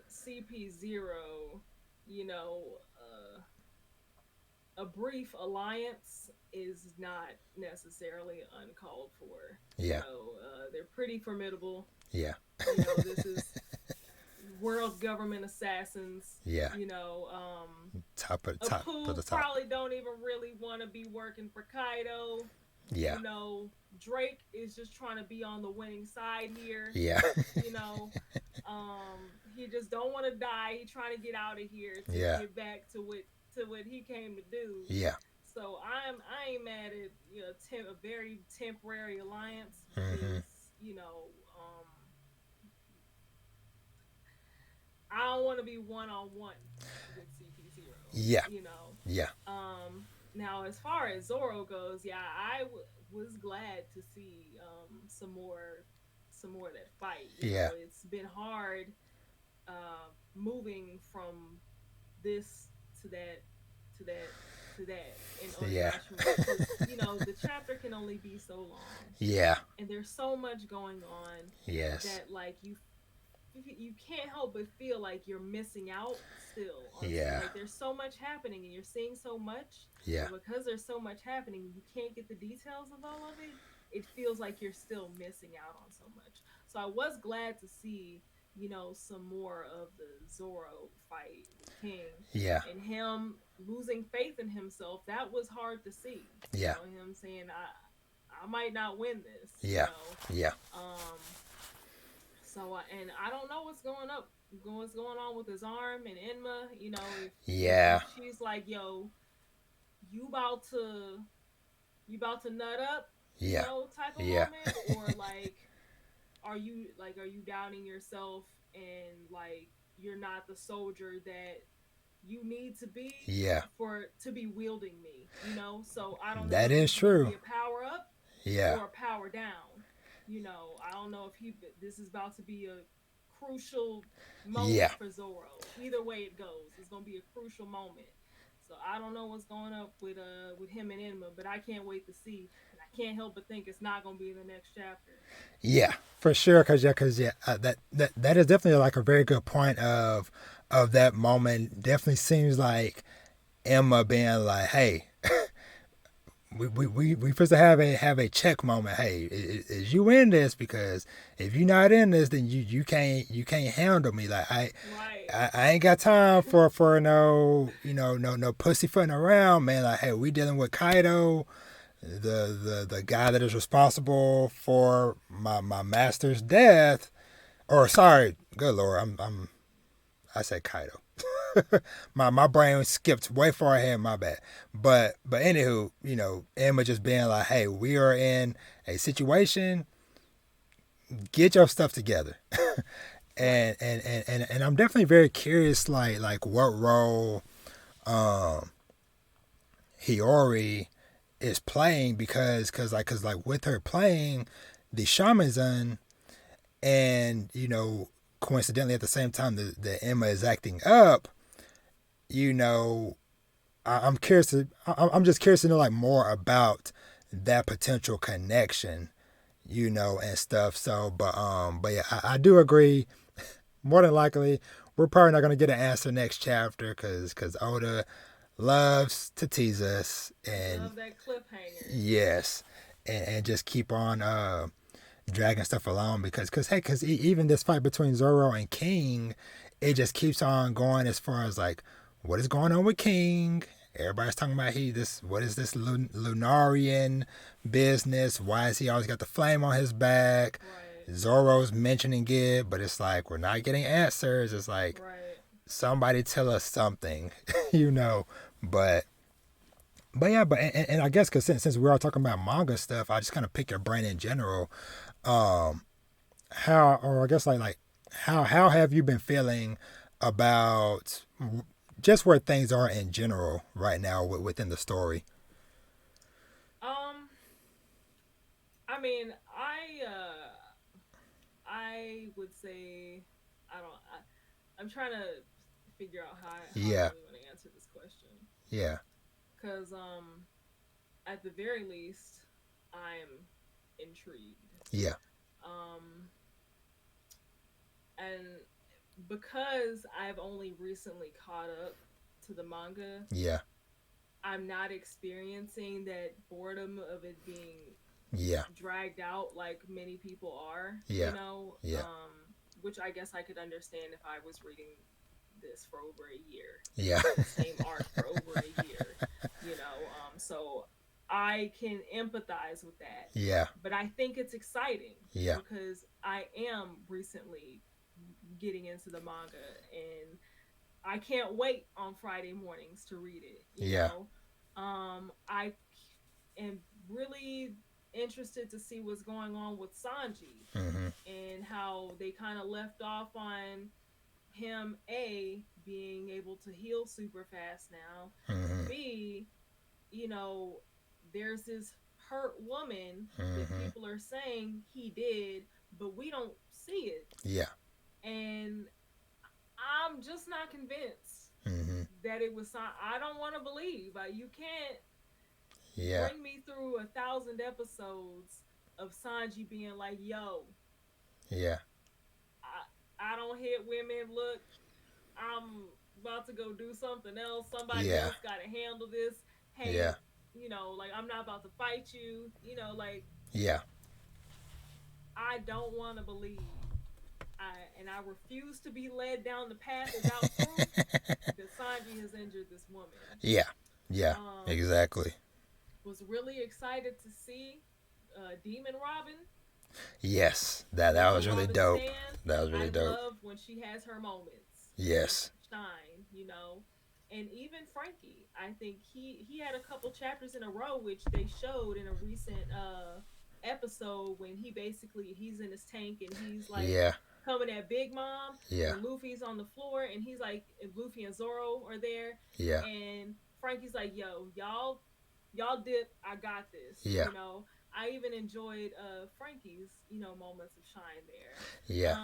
CP0, you know, a brief alliance is not necessarily uncalled for. Yeah. They're pretty formidable. Yeah. This is world government assassins. Yeah. Top of the top. Probably don't even really want to be working for Kaido. Yeah. Drake is just trying to be on the winning side here. Yeah. He just don't want to die. He trying to get out of here to get back to what he came to do. Yeah. So I ain't mad at a very temporary alliance. Mm-hmm. I don't want to be one-on-one with CP0. Yeah. Yeah. Now, as far as Zoro goes, I was glad to see some more of that fight. It's been hard moving from this to that to that to that in the chapter can only be so long. Yeah. And there's so much going on. Yes. That like you can't help but feel like you're missing out still. Like there's so much happening and you're seeing so much. Yeah. Because there's so much happening, you can't get the details of all of it. It feels like you're still missing out on so much. So I was glad to see, some more of the Zoro fight with King. Yeah. And him losing faith in himself. That was hard to see. Yeah. Him saying, I might not win this. Yeah. Yeah. So and I don't know what's going on with his arm and Enma. If she's like, yo, you about to nut up, type of moment, or like, are you doubting yourself and like you're not the soldier that you need to be to be wielding me, So I don't know. That is true. Be a power up, or a power down. I don't know if this is about to be a crucial moment for Zoro. Either way it goes, it's gonna be a crucial moment. So I don't know what's going up with him and Enma, but I can't wait to see. And I can't help but think it's not gonna be in the next chapter. Yeah, for sure. Cause that is definitely like a very good point of that moment. Definitely seems like Emma being like, hey. We supposed to have a check moment. Hey, is you in this? Because if you're not in this, then you can't handle me. Like I ain't got time for no pussyfooting around, man. Like, hey, we dealing with Kaido. the guy that is responsible for my master's death, or sorry, good lord, I said Kaido. My brain skipped way far ahead. My bad. But anywho, Emma just being like, "Hey, we are in a situation. Get your stuff together." Right. And I'm definitely very curious, like what role um Hiyori is playing because with her playing the shamisen and coincidentally at the same time the Emma is acting up, you know I'm curious I'm just curious to know like more about that potential connection, and stuff. So, but yeah, I do agree. More than likely, we're probably not gonna get an answer next chapter because Oda loves to tease us, and Love that cliffhanger. yes, and just keep on dragging stuff along because even this fight between Zoro and King, it just keeps on going as far as like what is going on with King. Everybody's talking about what is this Lunarian business? Why has he always got the flame on his back? Right. Zoro's mentioning it, but it's like we're not getting answers. It's like Right. somebody tell us something, you know. But yeah, and I guess because since we're all talking about manga stuff, I just kind of pick your brain in general. Um, how or I guess like how have you been feeling about just where things are in general right now within the story? Um. I mean, I would say I don't. I'm trying to figure out how I Yeah, really want to answer this question yeah, because at the very least I'm intrigued. yeah, Um, and because I've only recently caught up to the manga, yeah, I'm not experiencing that boredom of it being yeah, dragged out like many people are, yeah, yeah, which I guess I could understand if I was reading this for over a year, yeah, the same arc for over a year, so I can empathize with that. yeah, But I think it's exciting yeah, because I am recently getting into the manga and I can't wait on Friday mornings to read it. yeah. I am really interested to see what's going on with Sanji Mm-hmm. and how they kind of left off on him A being able to heal super fast now, Mm-hmm. B, you know, there's this hurt woman that Mm-hmm. people are saying he did, but we don't see it. Yeah. And I'm just not convinced Mm-hmm. that it was. I don't want to believe. You can't Yeah. bring me through 1,000 episodes of Sanji being like, "Yo, Yeah. I don't hit women. Look, I'm about to go do something else. Somebody Yeah. else got to handle this. Yeah. Hey, like I'm not about to fight you. Like Yeah. I don't want to believe. I refuse to be led down the path without proof that Sanji has injured this woman. Yeah. Yeah. Um, Exactly. was really excited to see Demon Robin. Yes. That was really Robin dope. Stan. That was I really dope. love when she has her moments of Yes. shine. And even Frankie, I think he had a couple chapters in a row, which they showed in a recent episode when he's in his tank and he's like Yeah. coming at Big Mom Yeah. when Luffy's on the floor and he's like Luffy and Zoro are there Yeah. and Frankie's like, yo, y'all dip, I got this. Yeah. I even enjoyed Frankie's, moments of shine there. Yeah.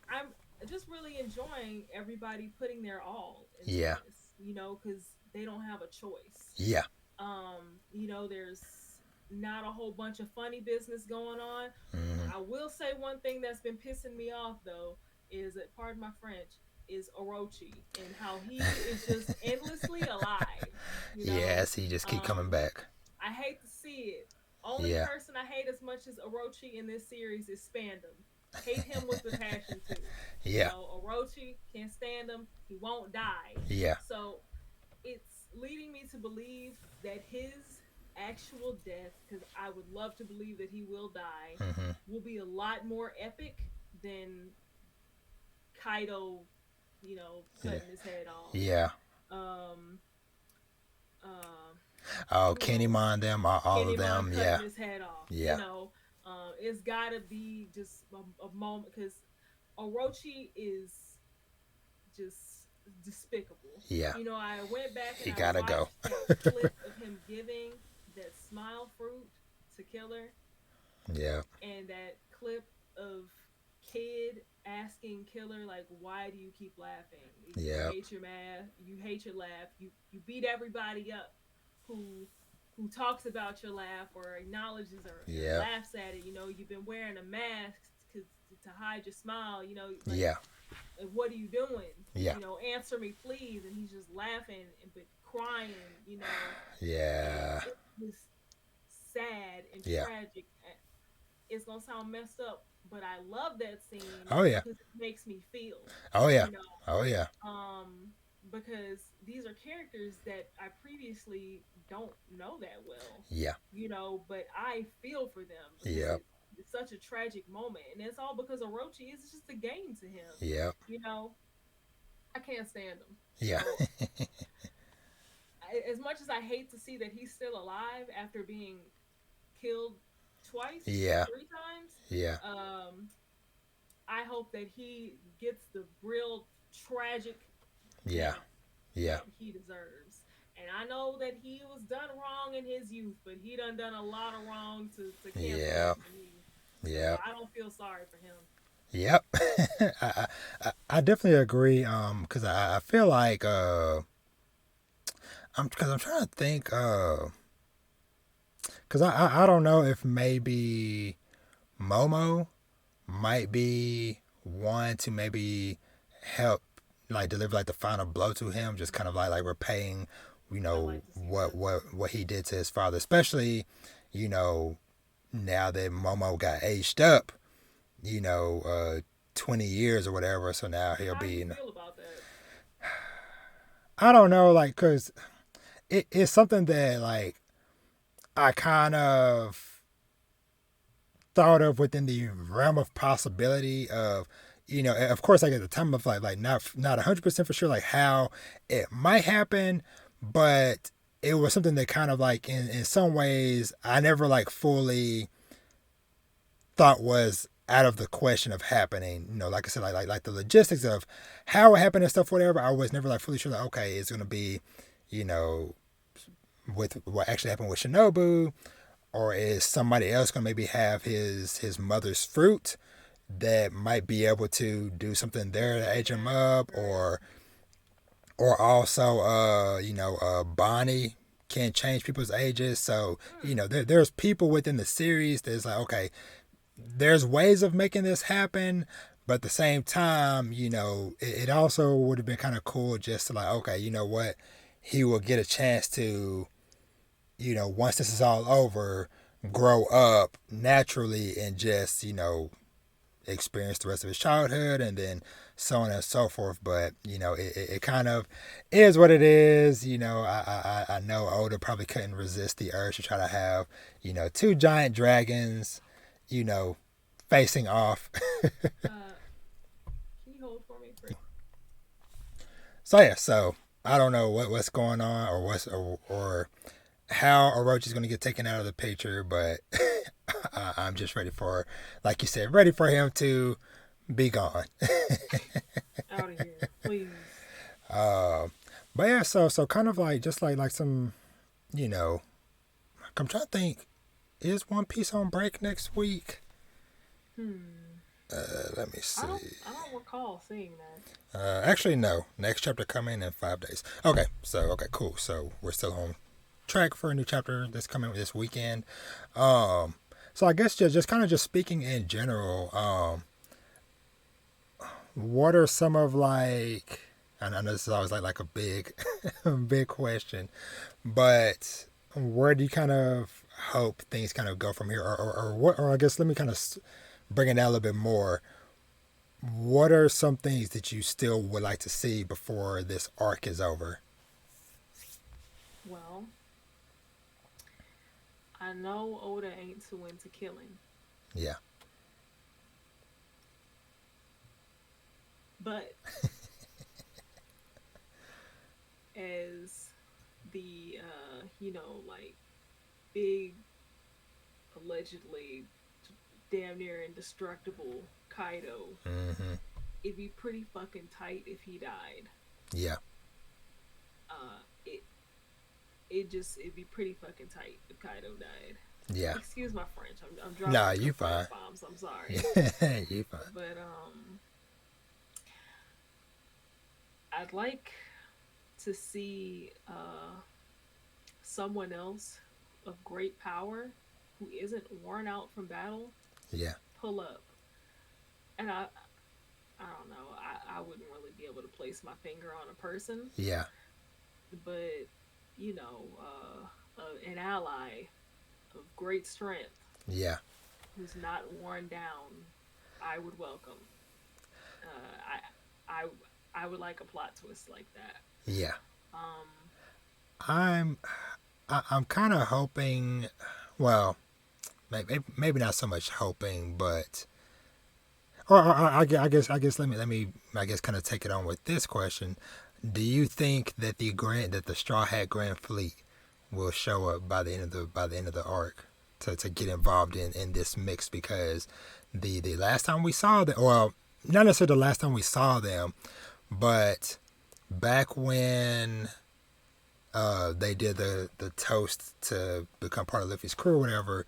I'm just really enjoying everybody putting their all into Yeah. this, because they don't have a choice. Yeah. There's not a whole bunch of funny business going on. Mm-hmm. I will say one thing that's been pissing me off though is that, pardon my French, is Orochi and how he is just endlessly alive. You know, Yes. He just keep coming um, back. I hate to see it. Only Yeah. person I hate as much as Orochi in this series is Spandam. Hate him with a passion too. Yeah. Orochi can't stand him. He won't die. Yeah. So it's leading me to believe that his actual death, because I would love to believe that he will die, Hmm. will be a lot more epic than Kaido, Yeah. cutting his head off. Yeah. Um, Oh, who Kenny else? Mon them, all of Kinemon them. cutting Yeah. his head off. Yeah. It's got to be just a moment, because Orochi is just despicable. Yeah. I went back and He I gotta go. watched that clip of him giving that smile fruit to Killer, Yeah. and that clip of Kid asking Killer, like, why do you keep laughing? You Yeah. hate your math, you hate your laugh, you beat everybody up who talks about your laugh or acknowledges or Yeah. laughs at it. You've been wearing a mask to hide your smile. Like, Yeah. what are you doing? Yeah. Answer me, please. And he's just laughing and but crying. And Yeah. it was sad and Yeah. tragic. It's gonna sound messed up, but I love that scene Oh yeah. because it makes me feel, Oh yeah. you know, Oh yeah. because these are characters that I previously don't know that well, Yeah. but I feel for them because Yeah. it's such a tragic moment, and it's all because Orochi is just a game to him. Yeah. You know, I can't stand him. Yeah. So, as much as I hate to see that he's still alive after being killed twice, Yeah. 3 times, Yeah. um, I hope that he gets the real tragic Yeah. death Yeah. that he deserves. And I know that he was done wrong in his youth, but he done a lot of wrong to Yeah. Campo to me. So Yeah. I don't feel sorry for him. Yep. I definitely agree. Because I feel like I'm trying to think. Because I don't know if maybe Momo might be one to maybe help like deliver like the final blow to him, just kind of like repaying, I like to see that. what he did to his father, especially, you know, now that Momo got aged up, you know, 20 years or whatever. So now he'll How do be you in. feel about that? I don't know, like, cause it's something that like I kind of thought of within the realm of possibility of, of course, like at the time of like not 100% for sure like how it might happen, but it was something that kind of like in some ways I never like fully thought was out of the question of happening. Like I said, like the logistics of how it happened and stuff, whatever. I was never like fully sure that okay, it's gonna be, you know, with what actually happened with Shinobu, or is somebody else gonna maybe have his mother's fruit that might be able to do something there to age him Yeah, up, right. or also Bonnie can change people's ages. So Mm. there's people within the series that's like okay, there's ways of making this happen, but at the same time, it also would have been kind of cool just to like, okay, you know what, he will get a chance to, once this is all over, grow up naturally and just, experience the rest of his childhood and then so on and so forth. But, it kind of is what it is. I know Oda probably couldn't resist the urge to try to have, two giant dragons, you know, facing off. Uh, can you hold for me for? So yeah, so I don't know what's going on or how Orochi's going to get taken out of the picture, but I'm just ready for, like you said, ready for him to be gone. Out of here, please. uh, but yeah, so kind of like just like some, you know, I'm trying to think, is One Piece on break next week? Hmm. Let me I see. don't. I don't recall seeing that. Actually, no. Next chapter coming in 5 days. Okay, so okay, cool. So we're still on track for a new chapter that's coming this weekend. Um, so I guess just kind of just speaking in general. What are some of like? I know this is always like a big, big question, but where do you kind of hope things kind of go from here, or what? Or I guess let me kind of bring it down a little bit more. What are some things that you still would like to see before this arc is over? Well, I know Oda ain't too into killing, Yeah. but as the like big allegedly damn near indestructible Kaido, Mm-hmm. it'd be pretty fucking tight if he died. Yeah. It it'd be pretty fucking tight if Kaido died. Yeah. Excuse my French. I'm dropping Nah, a you couple fine. F bombs. I'm sorry, Yeah, you fine. but I'd like to see someone else of great power who isn't worn out from battle Yeah. pull up. And I don't know. I wouldn't really be able to place my finger on a person, Yeah. but an ally of great strength Yeah. who's not worn down, I would welcome. I I would like a plot twist like that. Yeah. Um, I'm I'm kind of hoping. Well, maybe not so much hoping, but let me I guess kind of take it on with this question. Do you think that the Straw Hat Grand Fleet will show up by the end of the arc to get involved in this mix? Because the last time we saw them, well, not necessarily the last time we saw them, but back when they did the toast to become part of Luffy's crew or whatever,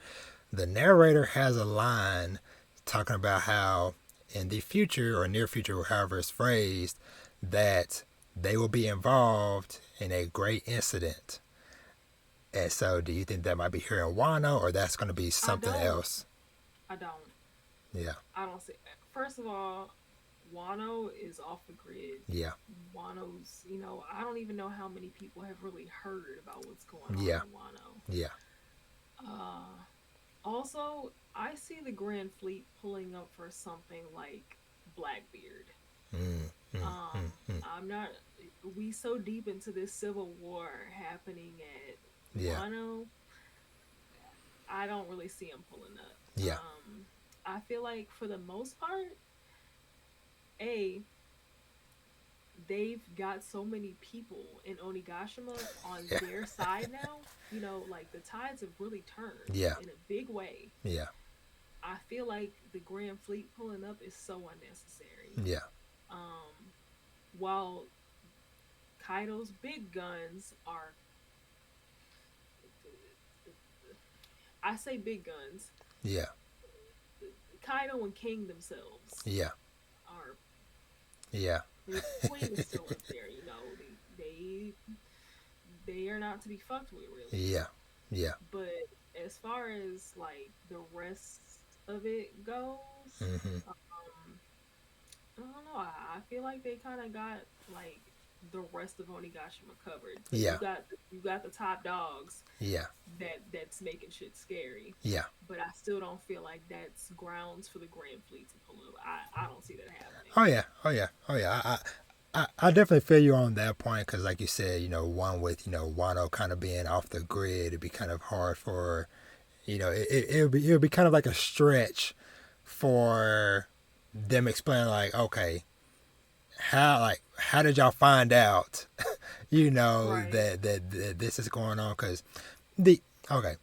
the narrator has a line talking about how in the future or near future, or however it's phrased, that they will be involved in a great incident. And so, do you think that might be here in Wano, or that's going to be I something don't. else? I don't. Yeah, I don't see. First of all, Wano is off the grid. yeah, Wano's, I don't even know how many people have really heard about what's going on yeah, in Wano. yeah, Uh, Also, I see the Grand Fleet pulling up for something like Blackbeard. mm, mm, mm, mm. I'm not. We so deep into this civil war happening at Yeah, Wano. I don't really see him pulling up. yeah, I feel like for the most part, a they've got so many people in Onigashima on yeah, their side now. Like the tides have really turned yeah, in a big way. yeah, I feel like the Grand Fleet pulling up is so unnecessary. yeah, Um, while Kaido's big guns are, I say big guns, yeah, Kaido and King themselves yeah, are. yeah, Queen is still up there. They are not to be fucked with really. yeah, yeah. But as far as like the rest of it goes, Mm-hmm. I don't know. I feel like they kind of got like the rest of Onigashima covered. Like Yeah, you got the top dogs yeah, that's making shit scary. yeah. But I still don't feel like that's grounds for the Grand Fleet to pull up. I don't see that happening. Oh yeah, oh yeah, oh yeah. I definitely feel you on that point because, like you said, one with Wano kind of being off the grid, it'd be kind of hard for it would be kind of like a stretch for them explaining like, okay, how did y'all find out, Right. that this is going on? Because the okay,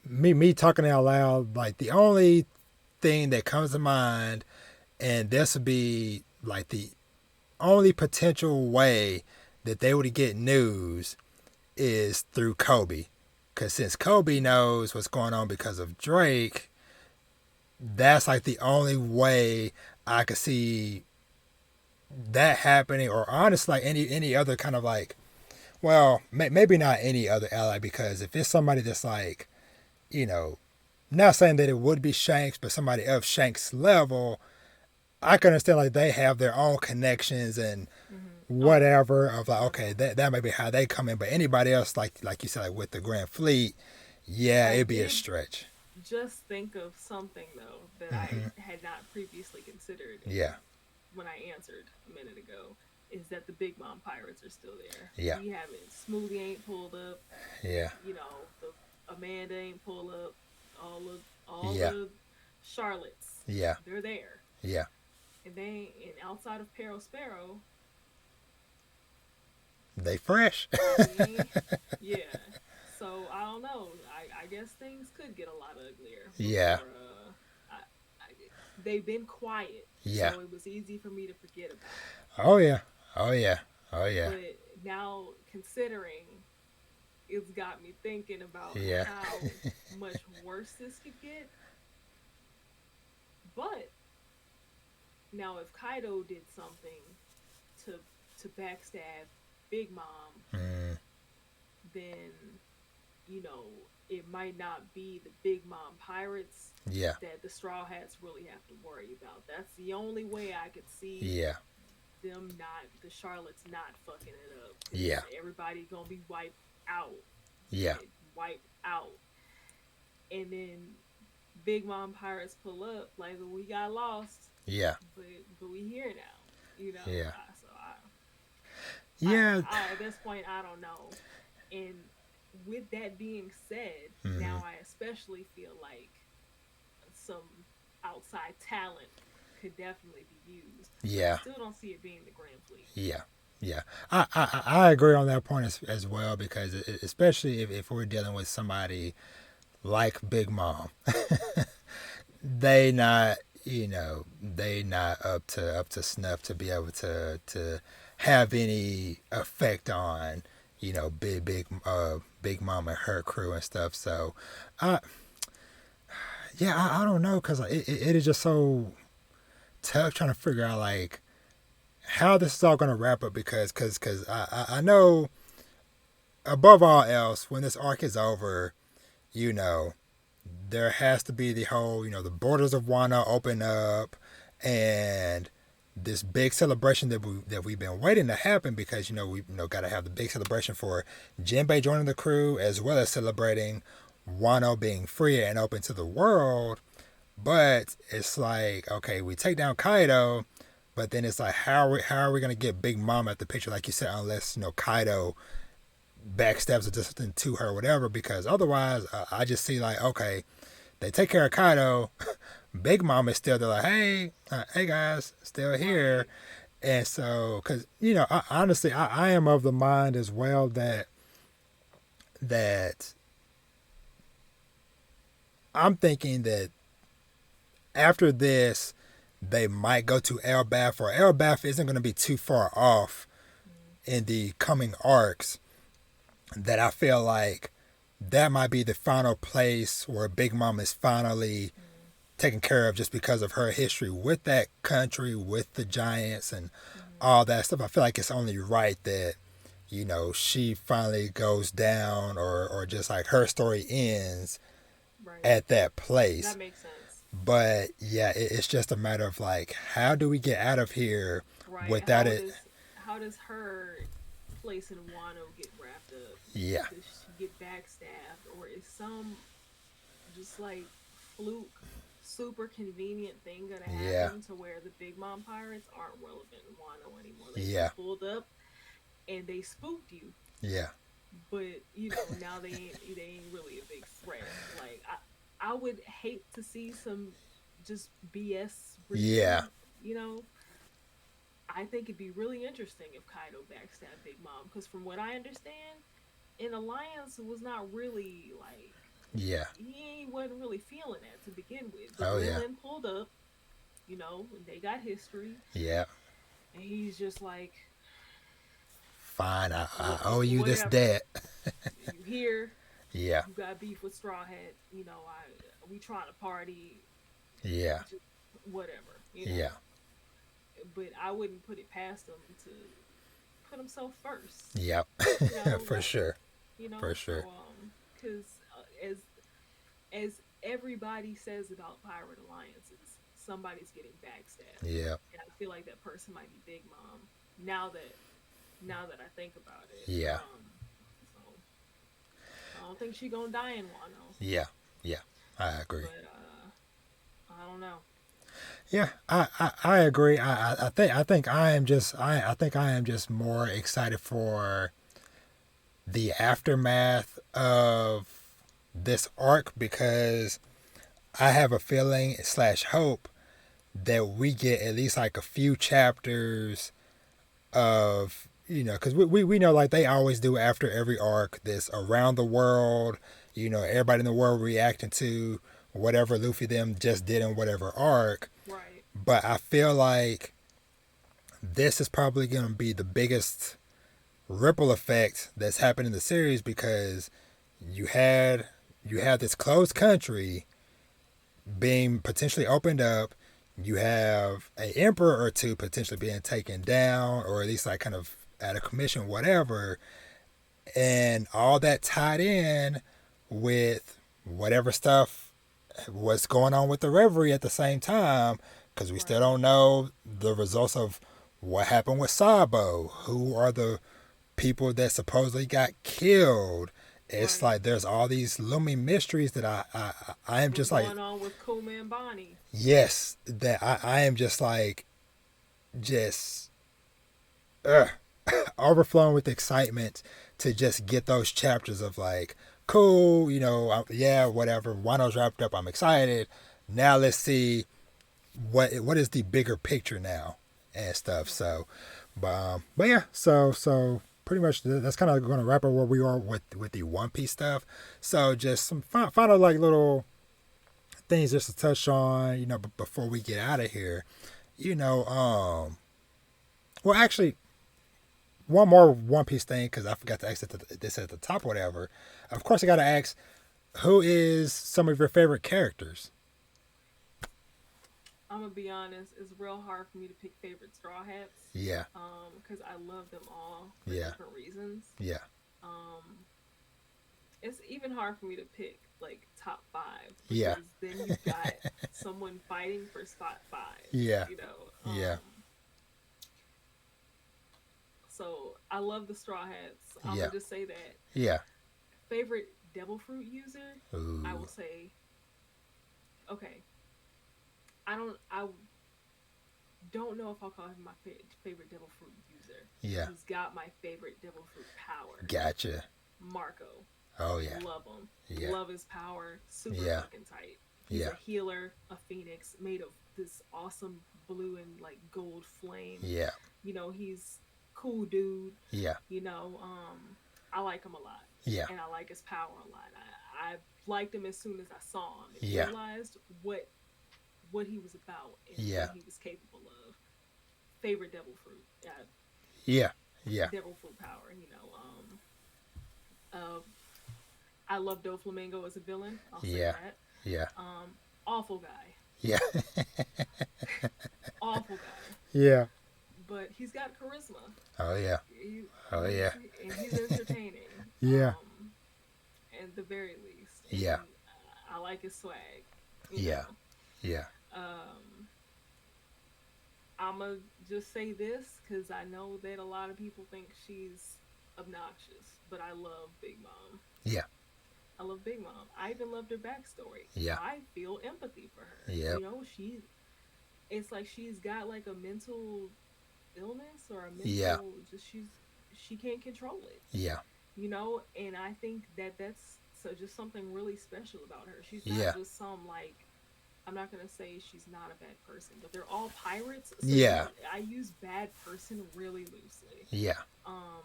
me talking out loud, like the only thing that comes to mind, and this would be like the only potential way that they would get news is through Kobe. Because since Kobe knows what's going on because of Drake, that's like the only way I could see that happening. Or honestly, like any other kind of like, well, maybe not any other ally, because if it's somebody that's like, you know, not saying that it would be Shanks, but somebody of Shanks' level, I can understand like they have their own connections and Oh yeah. whatever of like, Oh okay, yeah. that may be how they come in, but anybody else like you said, like with the Grand Fleet, yeah, I it'd be a did stretch. just think of something though that I Hmm. had not previously considered, Yeah, and when I answered a minute ago, is that the Big Mom pirates are still there. yeah, We haven't Smoothie ain't pulled up. yeah, The Amanda ain't pull up. All Yeah. the Charlottes, Yeah. they're there, Yeah. and outside of Peril Sparrow, They fresh. we ain't. Yeah. So I don't know. I guess things could get a lot uglier Yeah. before. They've been quiet, Yeah. so it was easy for me to forget about them. Oh yeah. Oh yeah. Oh yeah. But now considering, it's got me thinking about Yeah. how much worse this could get. But now, if Kaido did something to backstab Big Mom, Mm, then it might not be the Big Mom pirates yeah. that the Straw Hats really have to worry about. That's the only way I could see Yeah. them not, the Charlottes not fucking it up, because Yeah. everybody gonna be wiped out, Yeah. wiped out, and then Big Mom pirates pull up like, we got lost, Yeah. but we here now, Yeah. So Yeah. at this point, I don't know. And with that being said, Mm-hmm. now I especially feel like some outside talent could definitely be used, but I Yeah. still don't see it being the Grand Fleet. Yeah. Yeah. I agree on that point as well because especially if we're dealing with somebody like Big Mom, they not they not up to snuff to be able to have any effect on Big Mom and her crew and stuff. So, uh, yeah, I don't know because it is just so tough trying to figure out like how this is all going to wrap up because I know above all else when this arc is over, you know there has to be the whole, the borders of Wano open up and this big celebration that we've been waiting to happen because we got to have the big celebration for Jinbei joining the crew as well as celebrating Wano being free and open to the world. But it's like, okay, we take down Kaido, but then it's like how are we gonna get Big Mom at the picture like you said unless Kaido backstabs or does something to her or whatever because otherwise I just see like okay they take care of Kaido. Big Mom is still there, like, hey guys, still here. Right. And so, because honestly, I am of the mind as well that I'm thinking that after this, they might go to Elbaf, or Elbaf isn't going to be too far off Mm, in the coming arcs. That I feel like that might be the final place where Big Mom is finally mm, taken care of just because of her history with that country, with the giants and mm. all that stuff. I feel like it's only right that, she finally goes down or just like her story ends Right. at that place. That makes sense. But yeah, it's just a matter of like, how do we get out of here Right. without it? How does her place in Wano get wrapped up? Yeah, Does she get backstabbed, or is some just like fluke, super convenient thing gonna yeah, happen to where the Big Mom pirates aren't relevant in Wano anymore? They yeah, just pulled up and they spooked you, yeah, but now they ain't really a big threat. Like, I would hate to see some just BS yeah, repeat. You know, I think it'd be really interesting if Kaido backstabbed Big Mom, because from what I understand, in Alliance was not really like, yeah. he wasn't really feeling that to begin with. But Oh yeah, Lilin pulled up, and they got history, yeah. and he's just like, Fine, I owe you this whatever. debt. You here? Yeah, You got beef with Straw Hat? We trying to party, yeah, just whatever. yeah, But I wouldn't put it past him to put himself first. yeah. For Like, sure, for sure. so because as everybody says about pirate alliances, somebody's getting backstabbed, Yeah, and I feel like that person might be Big Mom. Now that I think about it, yeah, so I don't think she gonna die in Wano, yeah, yeah. I agree. but I don't know. Yeah, I agree. I think I am just more excited for the aftermath of this arc because I have a feeling slash hope that we get at least like a few chapters of, because we know like they always do after every arc this around the world, everybody in the world reacting to whatever Luffy them just did in whatever arc. Right. But I feel like this is probably going to be the biggest ripple effect that's happened in the series because you had you have this closed country being potentially opened up. You have an emperor or two potentially being taken down, or at least like kind of out of commission, whatever, and all that tied in with whatever stuff was going on with the Reverie at the same time, because we still Right. don't know the results of what happened with Sabo. Who are the people that supposedly got killed? It's Right. like there's all these looming mysteries that I am What's just like, going on with Kuma and Bonnie? yes, that I am just like, just uh, overflowing with excitement to just get those chapters of like, cool, yeah, whatever. Wano's wrapped up. I'm excited. Now let's see what is the bigger picture now and stuff. Right. But yeah, so pretty much that's kind of going to wrap up where we are with the One Piece stuff. So just some final like little things just to touch on, before we get out of here. You know, well, actually, one more One Piece thing because I forgot to ask this at the top, or whatever. Of course, I got to ask, who is some of your favorite characters? I'm gonna be honest. It's real hard for me to pick favorite Straw Hats, Yeah, because I love them all for yeah, different reasons. yeah, Um, it's even hard for me to pick like top five yeah, because then you've got someone fighting for spot five. yeah, You know. yeah, So I love the Straw Hats. I'm yeah, gonna just say that. yeah. Favorite Devil Fruit user, I Ooh, will say. Okay, I don't know if I'll call him my favorite Devil Fruit user, but yeah, he's got my favorite Devil Fruit power. gotcha. Marco. Oh yeah, Love him. yeah, Love his power. Super yeah, fucking tight. He's yeah, a healer, a phoenix made of this awesome blue and like gold flame. yeah, He's cool dude. yeah, You know, um, I like him a lot, yeah, and I like his power a lot. I liked him as soon as I saw him and yeah, realized what he was about and yeah, what he was capable of. Favorite devil fruit, yeah, yeah, devil fruit power. Uh, I love Doflamingo as a villain. I'll say yeah, that. yeah, Awful guy, yeah, awful guy, yeah. but he's got charisma. Oh yeah, He, oh he's yeah, and he's entertaining. yeah, At the very least, yeah, and I like his swag. You yeah, know, yeah, um, I'ma just say this because I know that a lot of people think she's obnoxious, but I love Big Mom. yeah, I love Big Mom. I even loved her backstory. yeah, I feel empathy for her. yep, It's like she's got like a mental illness or a yeah, mental, just she can't control it, yeah, and I think that that's so just something really special about her. She's not yeah, just some like, I'm not gonna say she's not a bad person, but they're all pirates. So yeah, I use bad person really loosely. yeah, Um,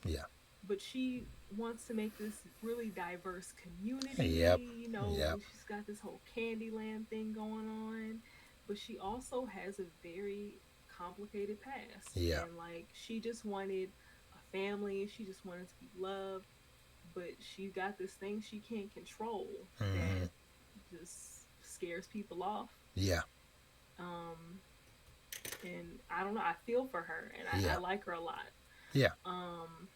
yeah, but she wants to make this really diverse yep, community. yep, She's got this whole Candyland thing going on, but she also has a very complicated past. yeah, And like, she just wanted a family, she just wanted to be loved, but she got this thing she can't control mm-hmm, that just scares people off. yeah, Um, and I don't know, I feel for her and I yeah, like her a lot. yeah, Um,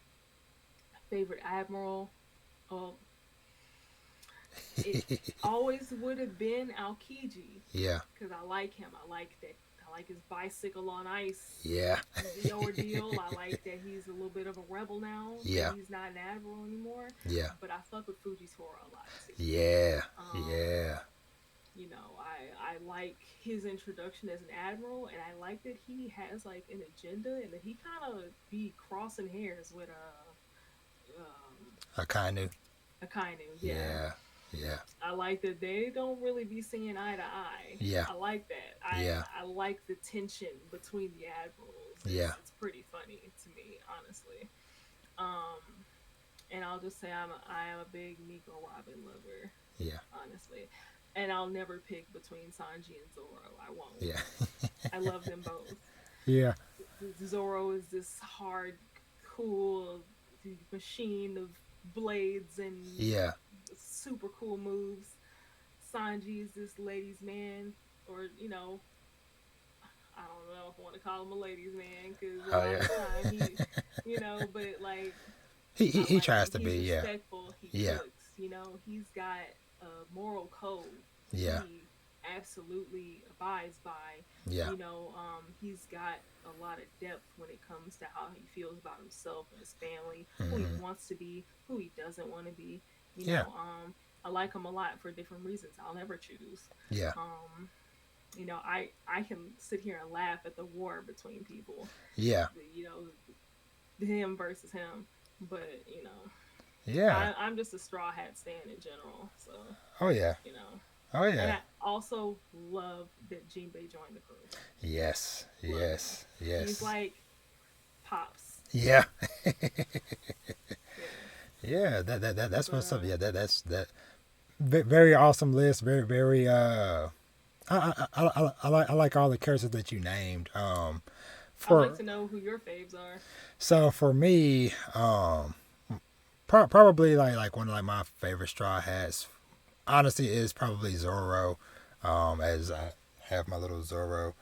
Favorite admiral, oh, it always would have been Aokiji yeah, because I like him. I like that. I like his bicycle on ice. yeah, The ordeal. I like that he's a little bit of a rebel now. That yeah, he's not an admiral anymore. yeah, But I fuck with Fujitora a lot too. yeah, Um, yeah, I like his introduction as an admiral, and I like that he has like an agenda, and that he kind of be crossing hairs with I kind of, Akainu, yeah. Yeah. Yeah. I like that they don't really be seeing eye to eye. Yeah. I like that. Yeah. I like the tension between the admirals. Yeah. It's pretty funny to me, honestly. Um, and I'll just say I am a big Nico Robin lover, Yeah. honestly. And I'll never pick between Sanji and Zoro. I won't. Yeah. I love them both. Yeah. Zoro is this hard, cool machine of blades and Yeah. super cool moves. Sanji is this ladies' man, or I don't know if I want to call him a ladies' man because a Oh lot yeah. of time but like He I like tries him. to be. He's Yeah. respectful. He Yeah. cooks. He's got a moral code that Yeah. he absolutely abides by. Yeah. He's got a lot of depth when it comes to how he feels about himself and his family, who he Hmm. wants to be, who he doesn't want to be. You Yeah. know, I like him a lot for different reasons. I'll never choose. Yeah. Um, I can sit here and laugh at the war between people. Yeah. Him versus him, but Yeah. I'm just a straw hat stand in general. So Oh yeah. you know, Oh and yeah. I also love that Jinbei joined the crew. Yes. Love him. Yes. He's Yes. like pops. Yeah. Yeah. Yeah. That's But what's up. Yeah. That's that. Very awesome list. Very very. I like all the characters that you named. I'd like For to know who your faves are. so for me, probably like one of like my favorite straw hats. Honestly, is probably Zorro. As I have my little Zorro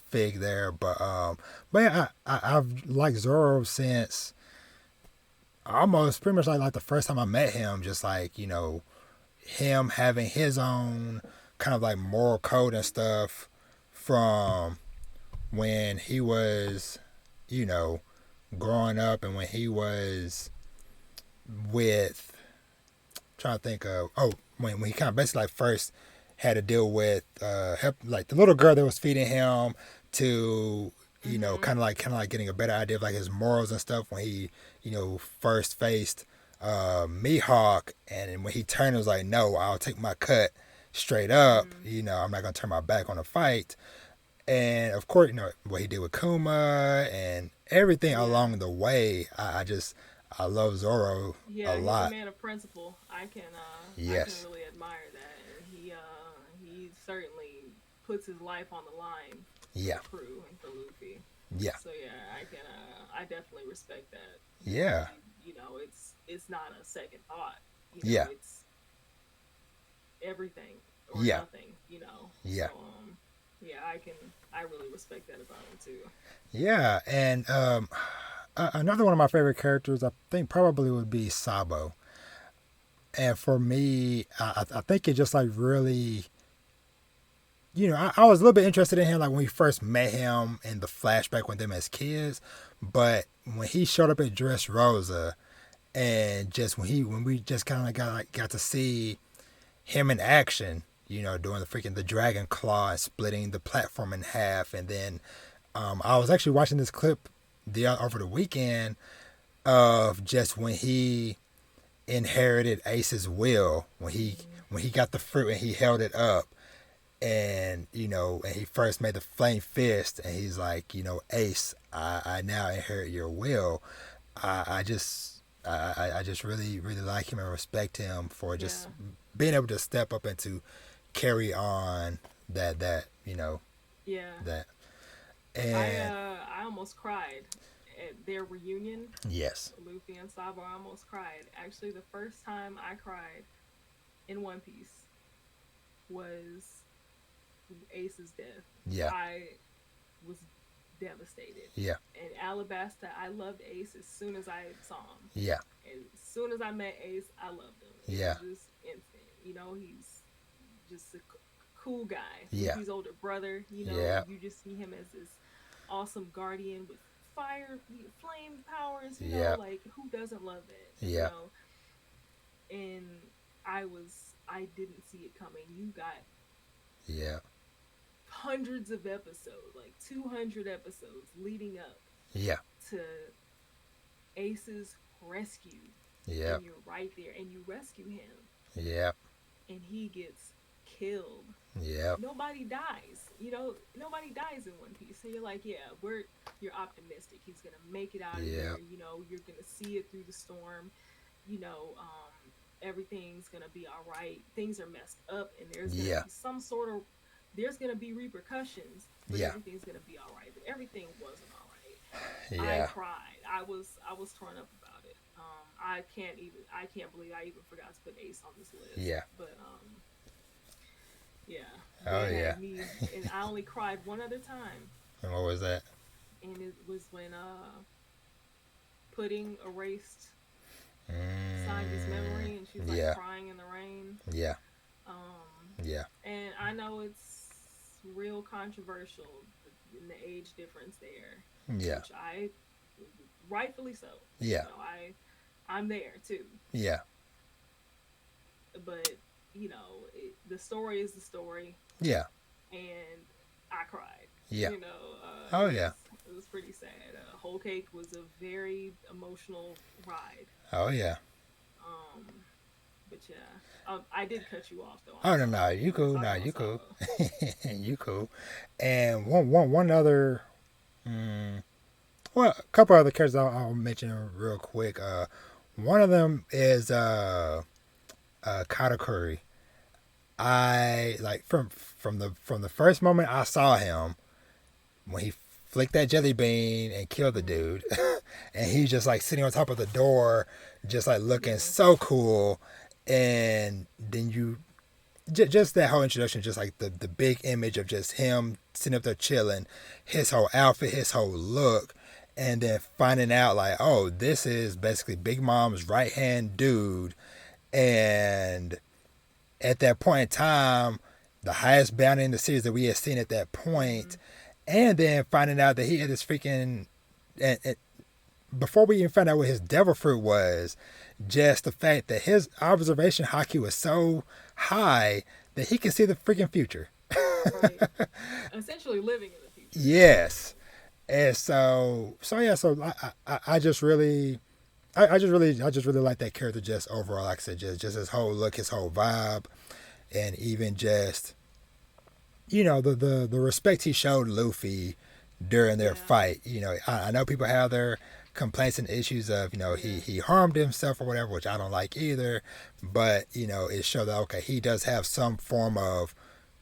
fig there, but yeah, I've liked Zorro since almost pretty much like the first time I met him. Just like him having his own kind of like moral code and stuff from when he was, you know, growing up and when he was with trying to think of when he kind of basically like first had to deal with help like the little girl that was feeding him to Mm-hmm. kind of like getting a better idea of like his morals and stuff when he first faced Mihawk and when he turned it was like no I'll take my cut straight up Mm-hmm. I'm not gonna turn my back on the fight and of course what he did with Kuma and everything Yeah. along the way I love Zoro a Yeah, he's a lot. man of principle. I can Yes. really admire that, and he certainly puts his life on the line for Yeah. the crew and for Luffy. Yeah. So yeah, I definitely respect that. Yeah. It's not a second thought. Yeah. It's everything or Yeah. nothing. So Yeah. yeah, I really respect that about him too. Yeah. And another one of my favorite characters, I think, probably would be Sabo. And for me, I think it just like really, I was a little bit interested in him like when we first met him in the flashback with them as kids, but when he showed up at Dressrosa, and just when we just kind of got to see him in action, doing the dragon claw and splitting the platform in half, and then I was actually watching this clip over the weekend of just when he inherited Ace's will Mm-hmm. when he got the fruit and he held it up and and he first made the flame fist and he's like Ace I now inherit your will I just really really like him and respect him for just Yeah, being able to step up and to carry on yeah. that I and uh I almost cried at their reunion. yes Luffy and Sabo. I almost cried. Actually, the first time I cried in One Piece was Ace's death. yeah I was devastated. yeah And Alabasta, I loved Ace as soon as I saw him. yeah And as soon as I met Ace, I loved him. It yeah was just instant. He's just a cool guy. yeah Luffy's older brother. yeah You just see him as this awesome guardian with fire, flame powers. yeah Like who doesn't love that? yeah And I didn't see it coming. You got yeah hundreds of episodes, like 200 episodes leading up yeah to Ace's rescue Yep. and you're right there and you rescue him Yep. and he gets killed. Yep. Nobody dies. Nobody dies in One Piece. So you're like, yeah, you're optimistic. He's gonna make it out of here. Yep. You're gonna see it through the storm. Everything's gonna be all right. Things are messed up, and Yeah. there's gonna be repercussions, but Yeah. everything's gonna be all right. But everything wasn't all right. I Yeah. cried. I was torn up about it. I can't believe I even forgot to put Ace on this list. Yeah. But yeah, Oh that yeah. had me, and I only cried one other time, And what was that? and it was when Pudding erased Sanji's memory, and she's like Yeah. crying in the rain. Yeah. Um, Yeah. and I know it's real controversial in the age difference there, Yeah. which I rightfully so. Yeah. I'm there too, Yeah. but the story is the story, Yeah. and I cried. Yeah. It Oh was yeah. it was pretty sad. Whole Cake was a very emotional ride. Oh yeah. Um, but yeah, I did cut you off though. I'm Oh no, no, sorry. you You were cool. talking No, about you something cool. else. You cool. And one other. Mm, well, a couple other characters I'll mention real quick. One of them is Katakuri. I like from the first moment I saw him when he flicked that jelly bean and killed the Hmm. dude, and he's just like sitting on top of the door, just like looking Yeah. so cool, and then just that whole introduction, just like the big image of just him sitting up there chilling, his whole outfit, his whole look, and then finding out like, oh, this is basically Big Mom's right hand dude, and at that point in time, the highest bounty in the series that we had seen at that point, Hmm. and then finding out that he had this freaking, and before we even found out what his devil fruit was, just the fact that his observation haki was so high that he can see the freaking future. Right. Essentially living in the future. Yes. And so yeah, so I just really I just really like that character just overall, like I said, just his whole look, his whole vibe, and even just the respect he showed Luffy during their Yeah. fight. I know people have their complaints and issues of Yeah. he harmed himself or whatever, which I don't like either. But it showed that okay, he does have some form of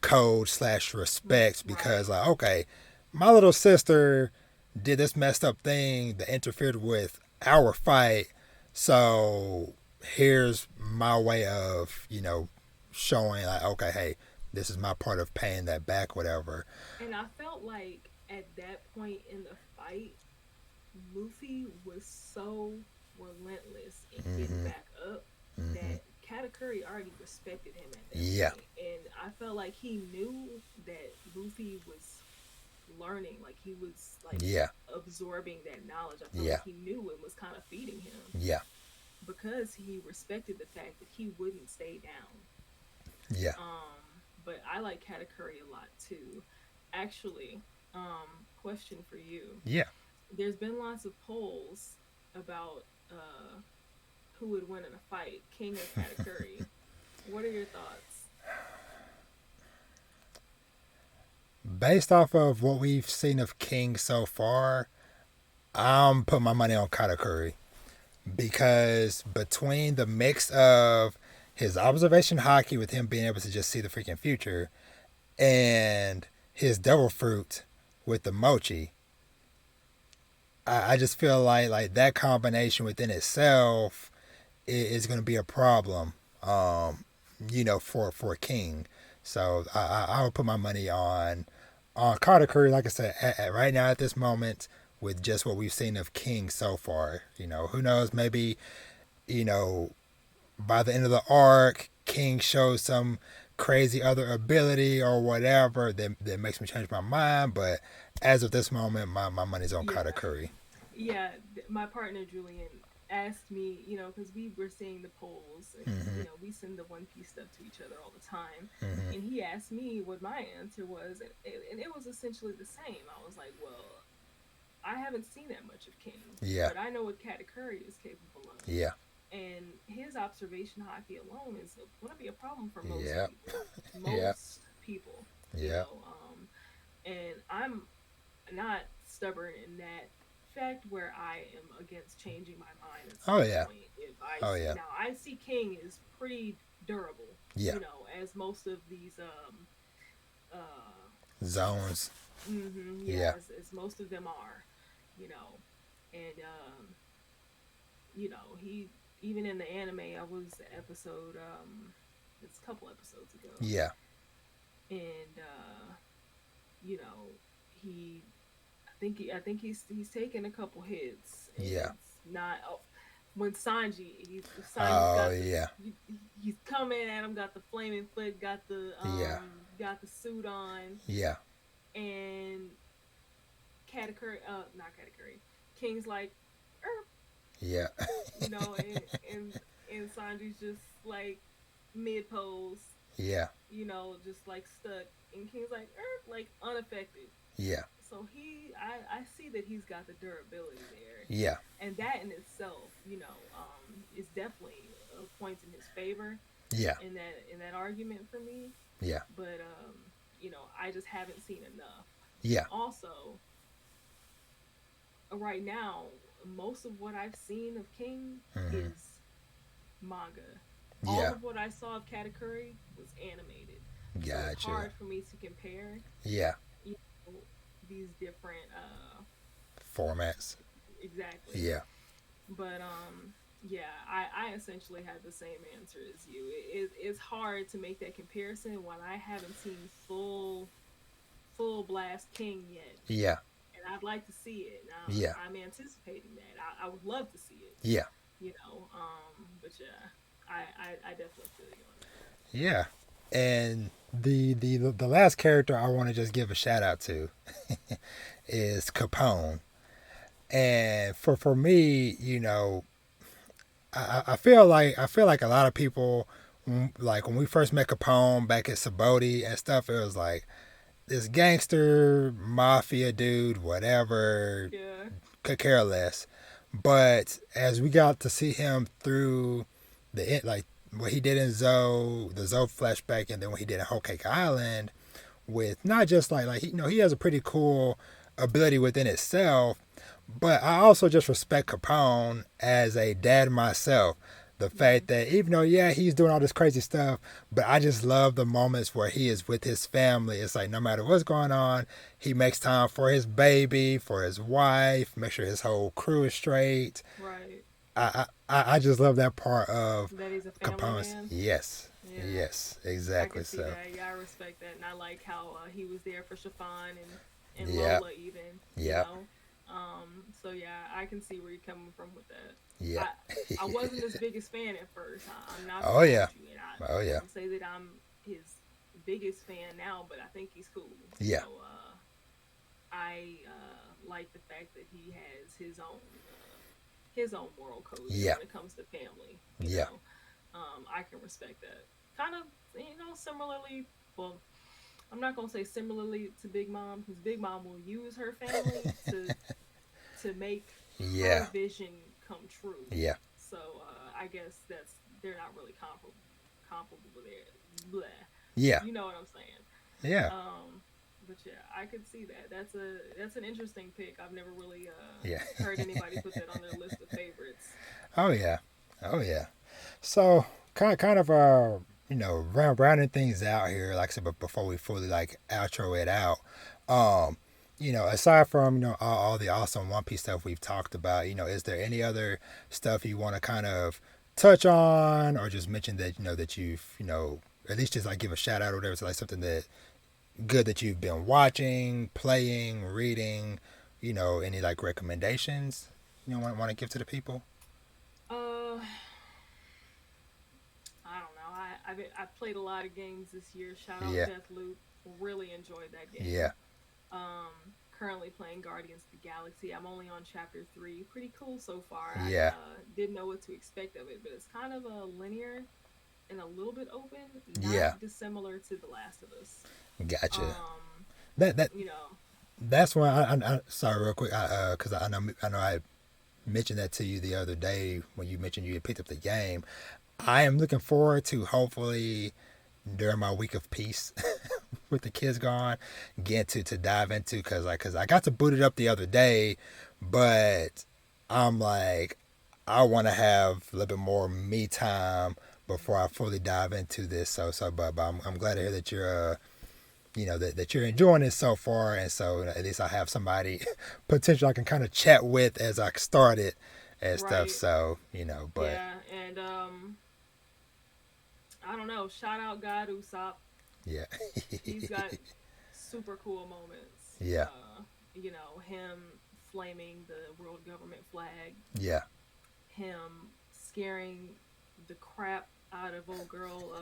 code / respect because Right. like okay, my little sister did this messed up thing that interfered with our fight, so here's my way of showing like okay, hey, this is my part of paying that back, whatever. And I felt like at that point in the fight, Luffy was so relentless in getting Mm-hmm. back up Mm-hmm. that Katakuri already respected him at that Yeah. point. And I felt like he knew that Luffy was learning, like he was like Yeah. absorbing that knowledge. I felt Yeah. like he knew and was kind of feeding him Yeah. because he respected the fact that he wouldn't stay down. Yeah. But I like Katakuri a lot too. Actually, question for you. Yeah. There's been lots of polls about who would win in a fight, King or Katakuri. What are your thoughts? Based off of what we've seen of King so far, I'm putting my money on Katakuri because between the mix of his observation hockey with him being able to just see the freaking future and his devil fruit with the mochi, I just feel like that combination within itself is going to be a problem, for King. So I would put my money on Carter Curry. Like I said, right now at this moment, with just what we've seen of King so far, who knows? Maybe you know by the end of the arc, King shows some crazy other ability or whatever that makes me change my mind. But as of this moment, my money's on Carter Yeah, Curry. yeah. My partner Julian asked me, because we were seeing the polls, and Mm-hmm. we send the One Piece stuff to each other all the time. Mm-hmm. And he asked me what my answer was, and it was essentially the same. I was like, well, I haven't seen that much of King, Yeah. but I know what Katakuri is capable of. Yeah. And his observation, how I feel alone, is going to be a problem for most Yeah. people. Yeah. Most people, you Yeah. know. And I'm not stubborn in that fact where I am against changing my mind at Oh some yeah. point. If I Oh see yeah. now, I see King is pretty durable, Yeah. you know, as most of these uh Zones. yeah, Yeah. as most of them are, you know, and he even in the anime, I was episode it's a couple episodes ago, Yeah. and you know he I think he's taken a couple hits, and Yeah. it's not when Sanji's Oh got the yeah. he's coming at him, got the flaming foot, Yeah. got the suit on, Yeah. and Katakuri not Katakuri, King's like er, Yeah. you know, and and Sanji's just like mid pose, Yeah. you know, just like stuck, and King's like like unaffected. Yeah. So I see that he's got the durability there, Yeah. and that in itself, is definitely points in his favor Yeah. in that argument for me. Yeah. But I just haven't seen enough. Yeah. Also, right now, most of what I've seen of King Hmm. is manga. All Yeah. of what I saw of Katakuri was animated, so it's Gotcha. hard for me to compare, Yeah. you these different Formats. exactly. Yeah. But yeah, I essentially had the same answer as you. It's hard to make that comparison when I haven't seen full blast King yet, Yeah. and I'd like to see it. Now Yeah. I'm anticipating that. I would love to see it, Yeah. but yeah, I definitely feel you on that. Yeah. And the last character I want to just give a shout out to is Capone. And for me, I feel like a lot of people, like when we first met Capone back at Saboti and stuff, it was like this gangster mafia dude, whatever, Yeah, could care less. But as we got to see him through like what he did in the Zoe flashback, and then what he did in Whole Cake Island, with not just like he has a pretty cool ability within itself, but I also just respect Capone as a dad myself. The mm-hmm. fact that even though yeah he's doing all this crazy stuff, but I just love the moments where he is with his family. It's like no matter what's going on, he makes time for his baby, for his wife, make sure his whole crew is straight. Right. I just love that part of That he's a family Capone's. man. Yes, Yeah, yes, I can exactly. see So that. Yeah, I respect that, and I like how he was there for Chiffon and yeah, Lola even. yeah, So yeah, I can see where you're coming from with that. yeah. I wasn't his biggest fan at first. I'm not Oh gonna hold yeah, you, and oh I yeah, won't say that I'm his biggest fan now, but I think he's cool. yeah, I like the fact that he has his own moral code there yeah, when it comes to family. yeah, I can respect that. Kind of, similarly. Well, I'm not gonna say similarly to Big Mom, because Big Mom will use her family to make yeah, her vision come true. yeah, So I guess they're not really comparable there. Bleh. yeah, You know what I'm saying? yeah, But yeah, I could see that. That's an interesting pick. I've never really yeah. heard anybody put that on their list of favorites. Oh yeah, oh yeah. So kind of rounding things out here. Like I said, but before we fully like outro it out, um, aside from all the awesome One Piece stuff we've talked about, is there any other stuff you want to kind of touch on, or just mention that that you've at least just like give a shout out or whatever, to like something that good that you've been watching, playing, reading, any like recommendations want to give to the people? Uh, I don't know. I've played a lot of games this year. Shout out Yeah, Deathloop. Really enjoyed that yeah, game. Currently playing Guardians of the Galaxy. I'm only on chapter 3. Pretty cool so far. I yeah. didn't know what to expect of it, but it's kind of a linear and a little bit open, Yeah, not dissimilar to The Last of Us. gotcha. Um, That you know, that's why I sorry real quick, because I know mentioned that to you the other day when you mentioned you had picked up the game. I am looking forward to hopefully during my week of peace with the kids gone, get to dive into cause I got to boot it up the other day, but I'm like I want to have a little bit more me time before I fully dive into this. But I'm glad to hear that you're that you're enjoying it so far, and so at least I have somebody potential I can kind of chat with as I start it and stuff. Right. So but Yeah, and I don't know. Shout out God Usopp. yeah, He's got super cool moments. yeah, Him flaming the world government flag, yeah, him scaring the crap out of old girl.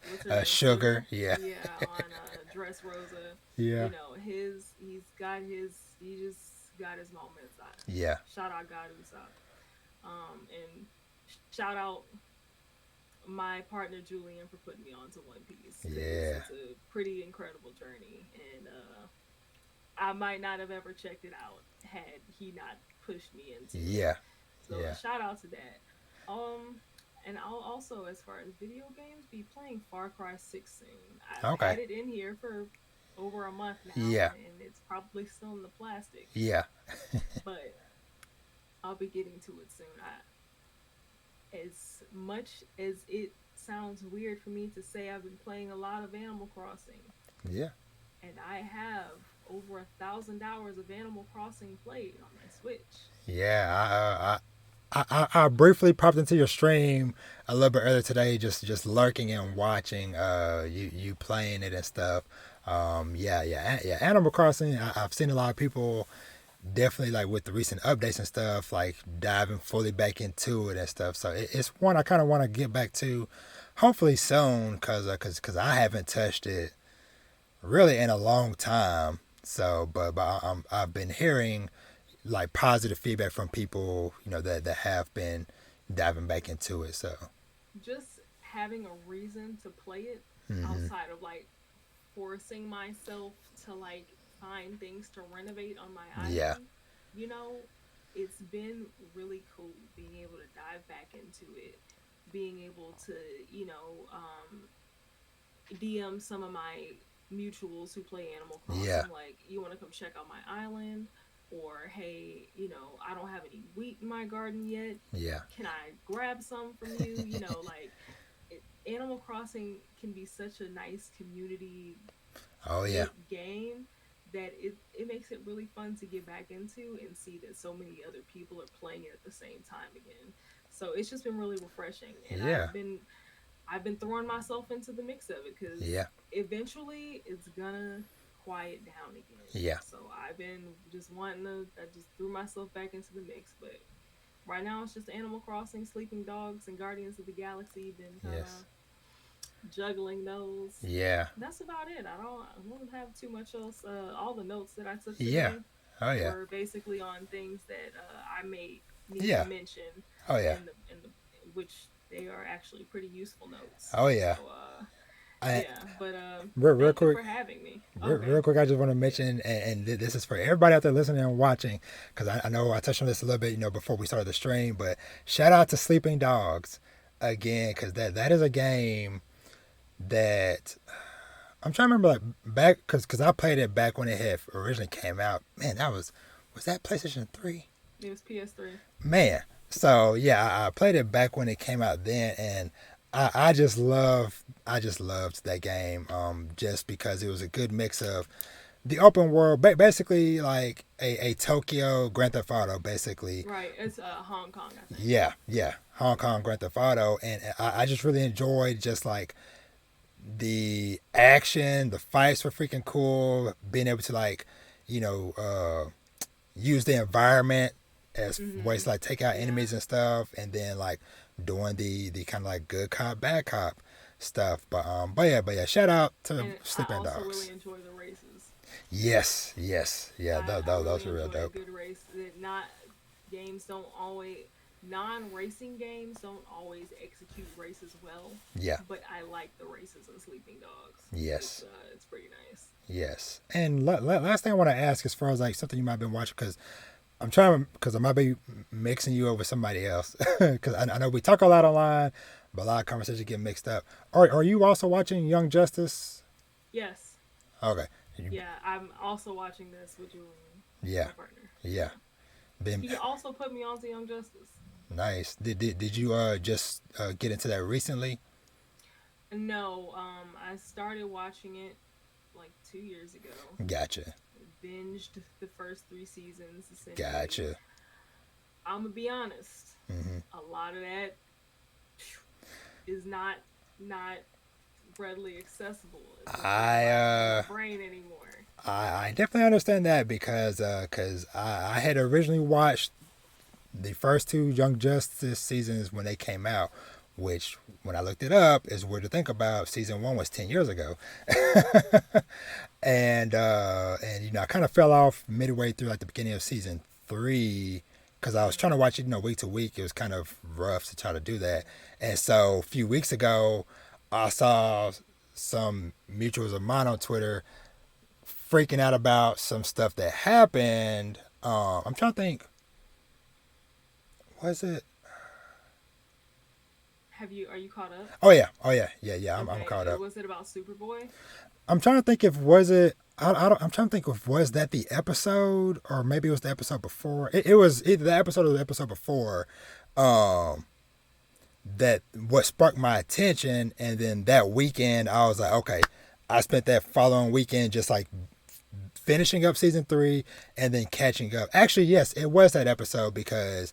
What's her name? sugar, Sugar. yeah, Yeah, on Dress Rosa. yeah, He just got his moments. yeah, Shout out God Usopp. And shout out my partner Julian for putting me on to One Piece because yeah, it's a pretty incredible journey, and I might not have ever checked it out had he not pushed me into it. yeah, So yeah. shout out to that. Um, and I'll also, as far as video games, be playing Far Cry 6 soon. I've Okay, had it in here for over a month now, yeah, and it's probably still in the plastic, yeah, but I'll be getting to it soon. As much as it sounds weird for me to say, I've been playing a lot of Animal Crossing, yeah. and I have over 1,000 hours of Animal Crossing played on my Switch. Yeah, I briefly popped into your stream a little bit earlier today, just lurking and watching you playing it and stuff. Yeah. Animal Crossing. I've seen a lot of people definitely like with the recent updates and stuff, like diving fully back into it and stuff. So it's one I kind of want to get back to, hopefully soon, cause I haven't touched it really in a long time. So, but I've been hearing like positive feedback from people, that have been diving back into it. So, Just having a reason to play it hmm, outside of like forcing myself to like find things to renovate on my yeah, island, you know, it's been really cool being able to dive back into it, being able to, you know, DM some of my mutuals who play Animal yeah, Crossing, like, you want to come check out my island? Or, hey, I don't have any wheat in my garden yet. yeah. Can I grab some from you? Like, Animal Crossing can be such a nice community Oh yeah, knit game that it makes it really fun to get back into and see that so many other people are playing it at the same time again. So it's just been really refreshing, and yeah, I've been throwing myself into the mix of it because yeah, eventually it's gonna quiet down again. yeah. So I've been just wanting to. I just threw myself back into the mix, but right now it's just Animal Crossing, Sleeping Dogs, and Guardians of the Galaxy. Been kind Yes. of juggling those. Yeah. That's about it. I don't have too much else. All the notes that I took Yeah. today Oh yeah. were basically on things that I may need to Yeah. mention Oh yeah. in the which they are actually pretty useful notes. Oh So yeah. I yeah, but real thank you quick. for having me. Real Okay. quick, I just want to Yeah. mention, and this is for everybody out there listening and watching, because I know I touched on this a little bit, before we started the stream. But shout out to Sleeping Dogs again, because that is a game that I'm trying to remember, like back, because I played it back when it had originally came out. Man, was that PlayStation 3? It was PS3. Man, so yeah, I played it back when it came out then, and I just loved that game, just because it was a good mix of the open world, basically like a Tokyo Grand Theft Auto, basically. Right. It's Hong Kong, I think. Yeah, Hong Kong Grand Theft Auto, and I just really enjoyed just like the action, the fights were freaking cool, being able to like, you know, use the environment as ways Mhm. to like take out Yeah. enemies and stuff, and then like doing the kind of like good cop bad cop stuff. But yeah, shout out to And I Sleeping also really Dogs. enjoy the races. Yes, yeah, I those really were real enjoy a dope. good race. Not games don't always non-racing games don't always execute races well, Yeah, but I like the races in Sleeping Dogs. yes, It's pretty nice. yes. And last thing I want to ask, as far as like something you might have been watching, because I'm trying because I might be mixing you up with somebody else. Because I know we talk a lot online, but a lot of conversations get mixed up. Are you also watching Young Justice? Yes. Okay. You, Yeah, I'm also watching this with Julian, yeah. my partner. Yeah. Yeah. Been He also put me on to Young Justice. nice. Did you just get into that recently? No, I started watching it like 2 years ago. Gotcha. Binged the first three seasons essentially. Gotcha. I'm gonna be honest. Hmm. A lot of that is not readily accessible. It's not I riding in my brain anymore. I definitely understand that because I had originally watched the first two Young Justice seasons when they came out, which when I looked it up is weird to think about. Season one was 10 years ago, and I kind of fell off midway through like the beginning of season three because I was trying to watch it week to week. It was kind of rough to try to do that, and so a few weeks ago I saw some mutuals of mine on Twitter freaking out about some stuff that happened. I'm trying to think. Was it? Are you caught up? Oh yeah. I'm Okay. caught up. Was it about Superboy? I'm trying to think if was it. I don't, I'm trying to think if was that the episode or maybe it was the episode before. It was either the episode or the episode before. Um, that what sparked my attention, and then that weekend I was like, okay. I spent that following weekend just like finishing up season three and then catching up. Actually, yes, it was that episode because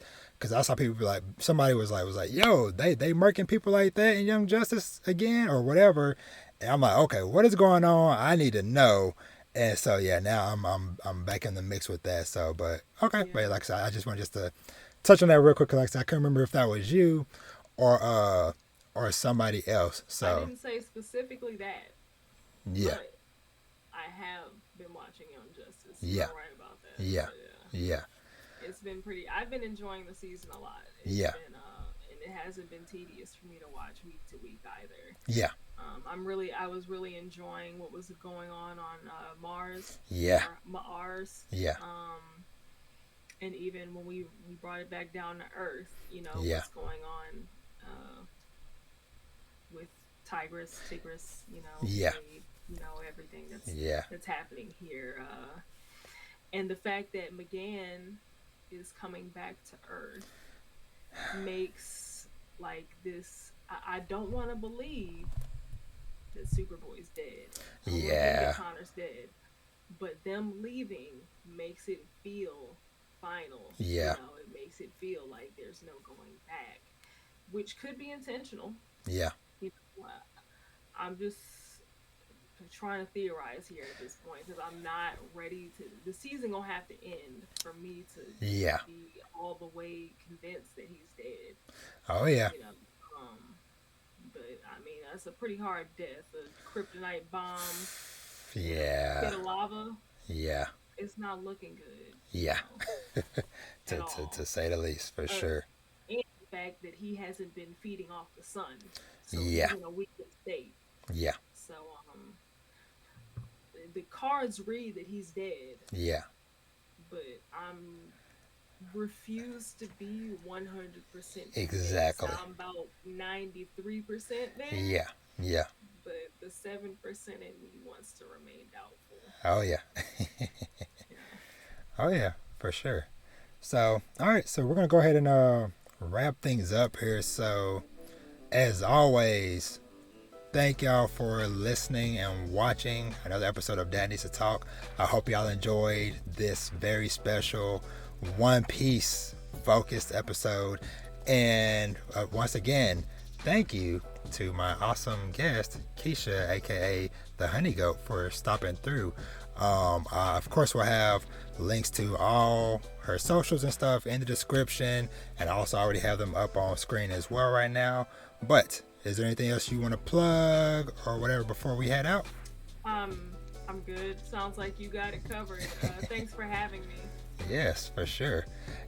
I saw people be like, somebody was like, yo, they murking people like that in Young Justice again or whatever. And I'm like, okay, what is going on? I need to know. And so yeah, now I'm back in the mix with that. So, but okay, but Yeah. like I said, I just wanted just to touch on that real quick because like I said, I couldn't remember if that was you or uh or somebody else. I So didn't say specifically that, yeah, but I have been watching Young Justice. You yeah, are right about that. yeah, But yeah, yeah, it's been pretty. I've been enjoying the season a lot. It's yeah, been and it hasn't been tedious for me to watch week to week either. yeah, I was really enjoying what was going on Mars yeah, or Mars. yeah, And even when we brought it back down to Earth, yeah, what's going on with Tigris, yeah, Blade, everything yeah, that's happening here, and the fact that McGann is coming back to Earth makes like this. I don't want to believe that Superboy's dead. I don't want to believe that yeah, Connor's dead, but them leaving makes it feel final. yeah, It makes it feel like there's no going back, which could be intentional. yeah. I'm just trying to theorize here at this point because I'm not ready to. The season gonna have to end for me to Yeah. be all the way convinced that he's dead. Oh yeah. You know, but I mean that's a pretty hard death. A kryptonite bomb, Yeah. pit of lava. Yeah. It's not looking good. Yeah. At To all. say the least, for Uh, sure. and the fact that he hasn't been feeding off the sun, so he's Yeah. in a weakened state. Yeah. So the cards read that he's dead, Yeah. but I'm refused to be 100% convinced. Exactly. I'm about 93% there, Yeah. Yeah. but the 7% in me wants to remain doubtful. Oh yeah. Yeah. Oh yeah, for sure. So, all right, so we're gonna go ahead and wrap things up here. So, as always, thank y'all for listening and watching another episode of Dad Needs to Talk. I hope y'all enjoyed this very special One Piece focused episode. And once again, thank you to my awesome guest, Keisha, aka the Honey Goat, for stopping through. Of course, we'll have links to all her socials and stuff in the description, and I also already have them up on screen as well right now. But is there anything else you want to plug or whatever before we head out? I'm good. Sounds like you got it covered. Thanks for having me. Yes, for sure.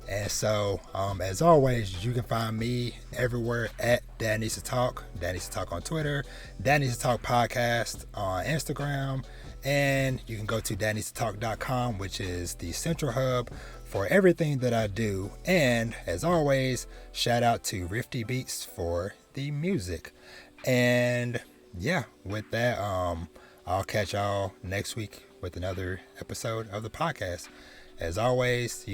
And so, as always, you can find me everywhere at Dad Needs to Talk. Dad Needs to Talk on Twitter. Dad Needs to Talk podcast on Instagram. And you can go to dadneedstalk.com, which is the central hub for everything that I do. And as always, shout out to Rifty Beats for the music. And yeah, with that, I'll catch y'all next week with another episode of the podcast. As always,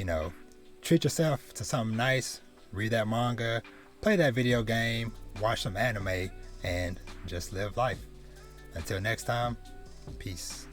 treat yourself to something nice, read that manga, play that video game, watch some anime, and just live life. Until next time, peace.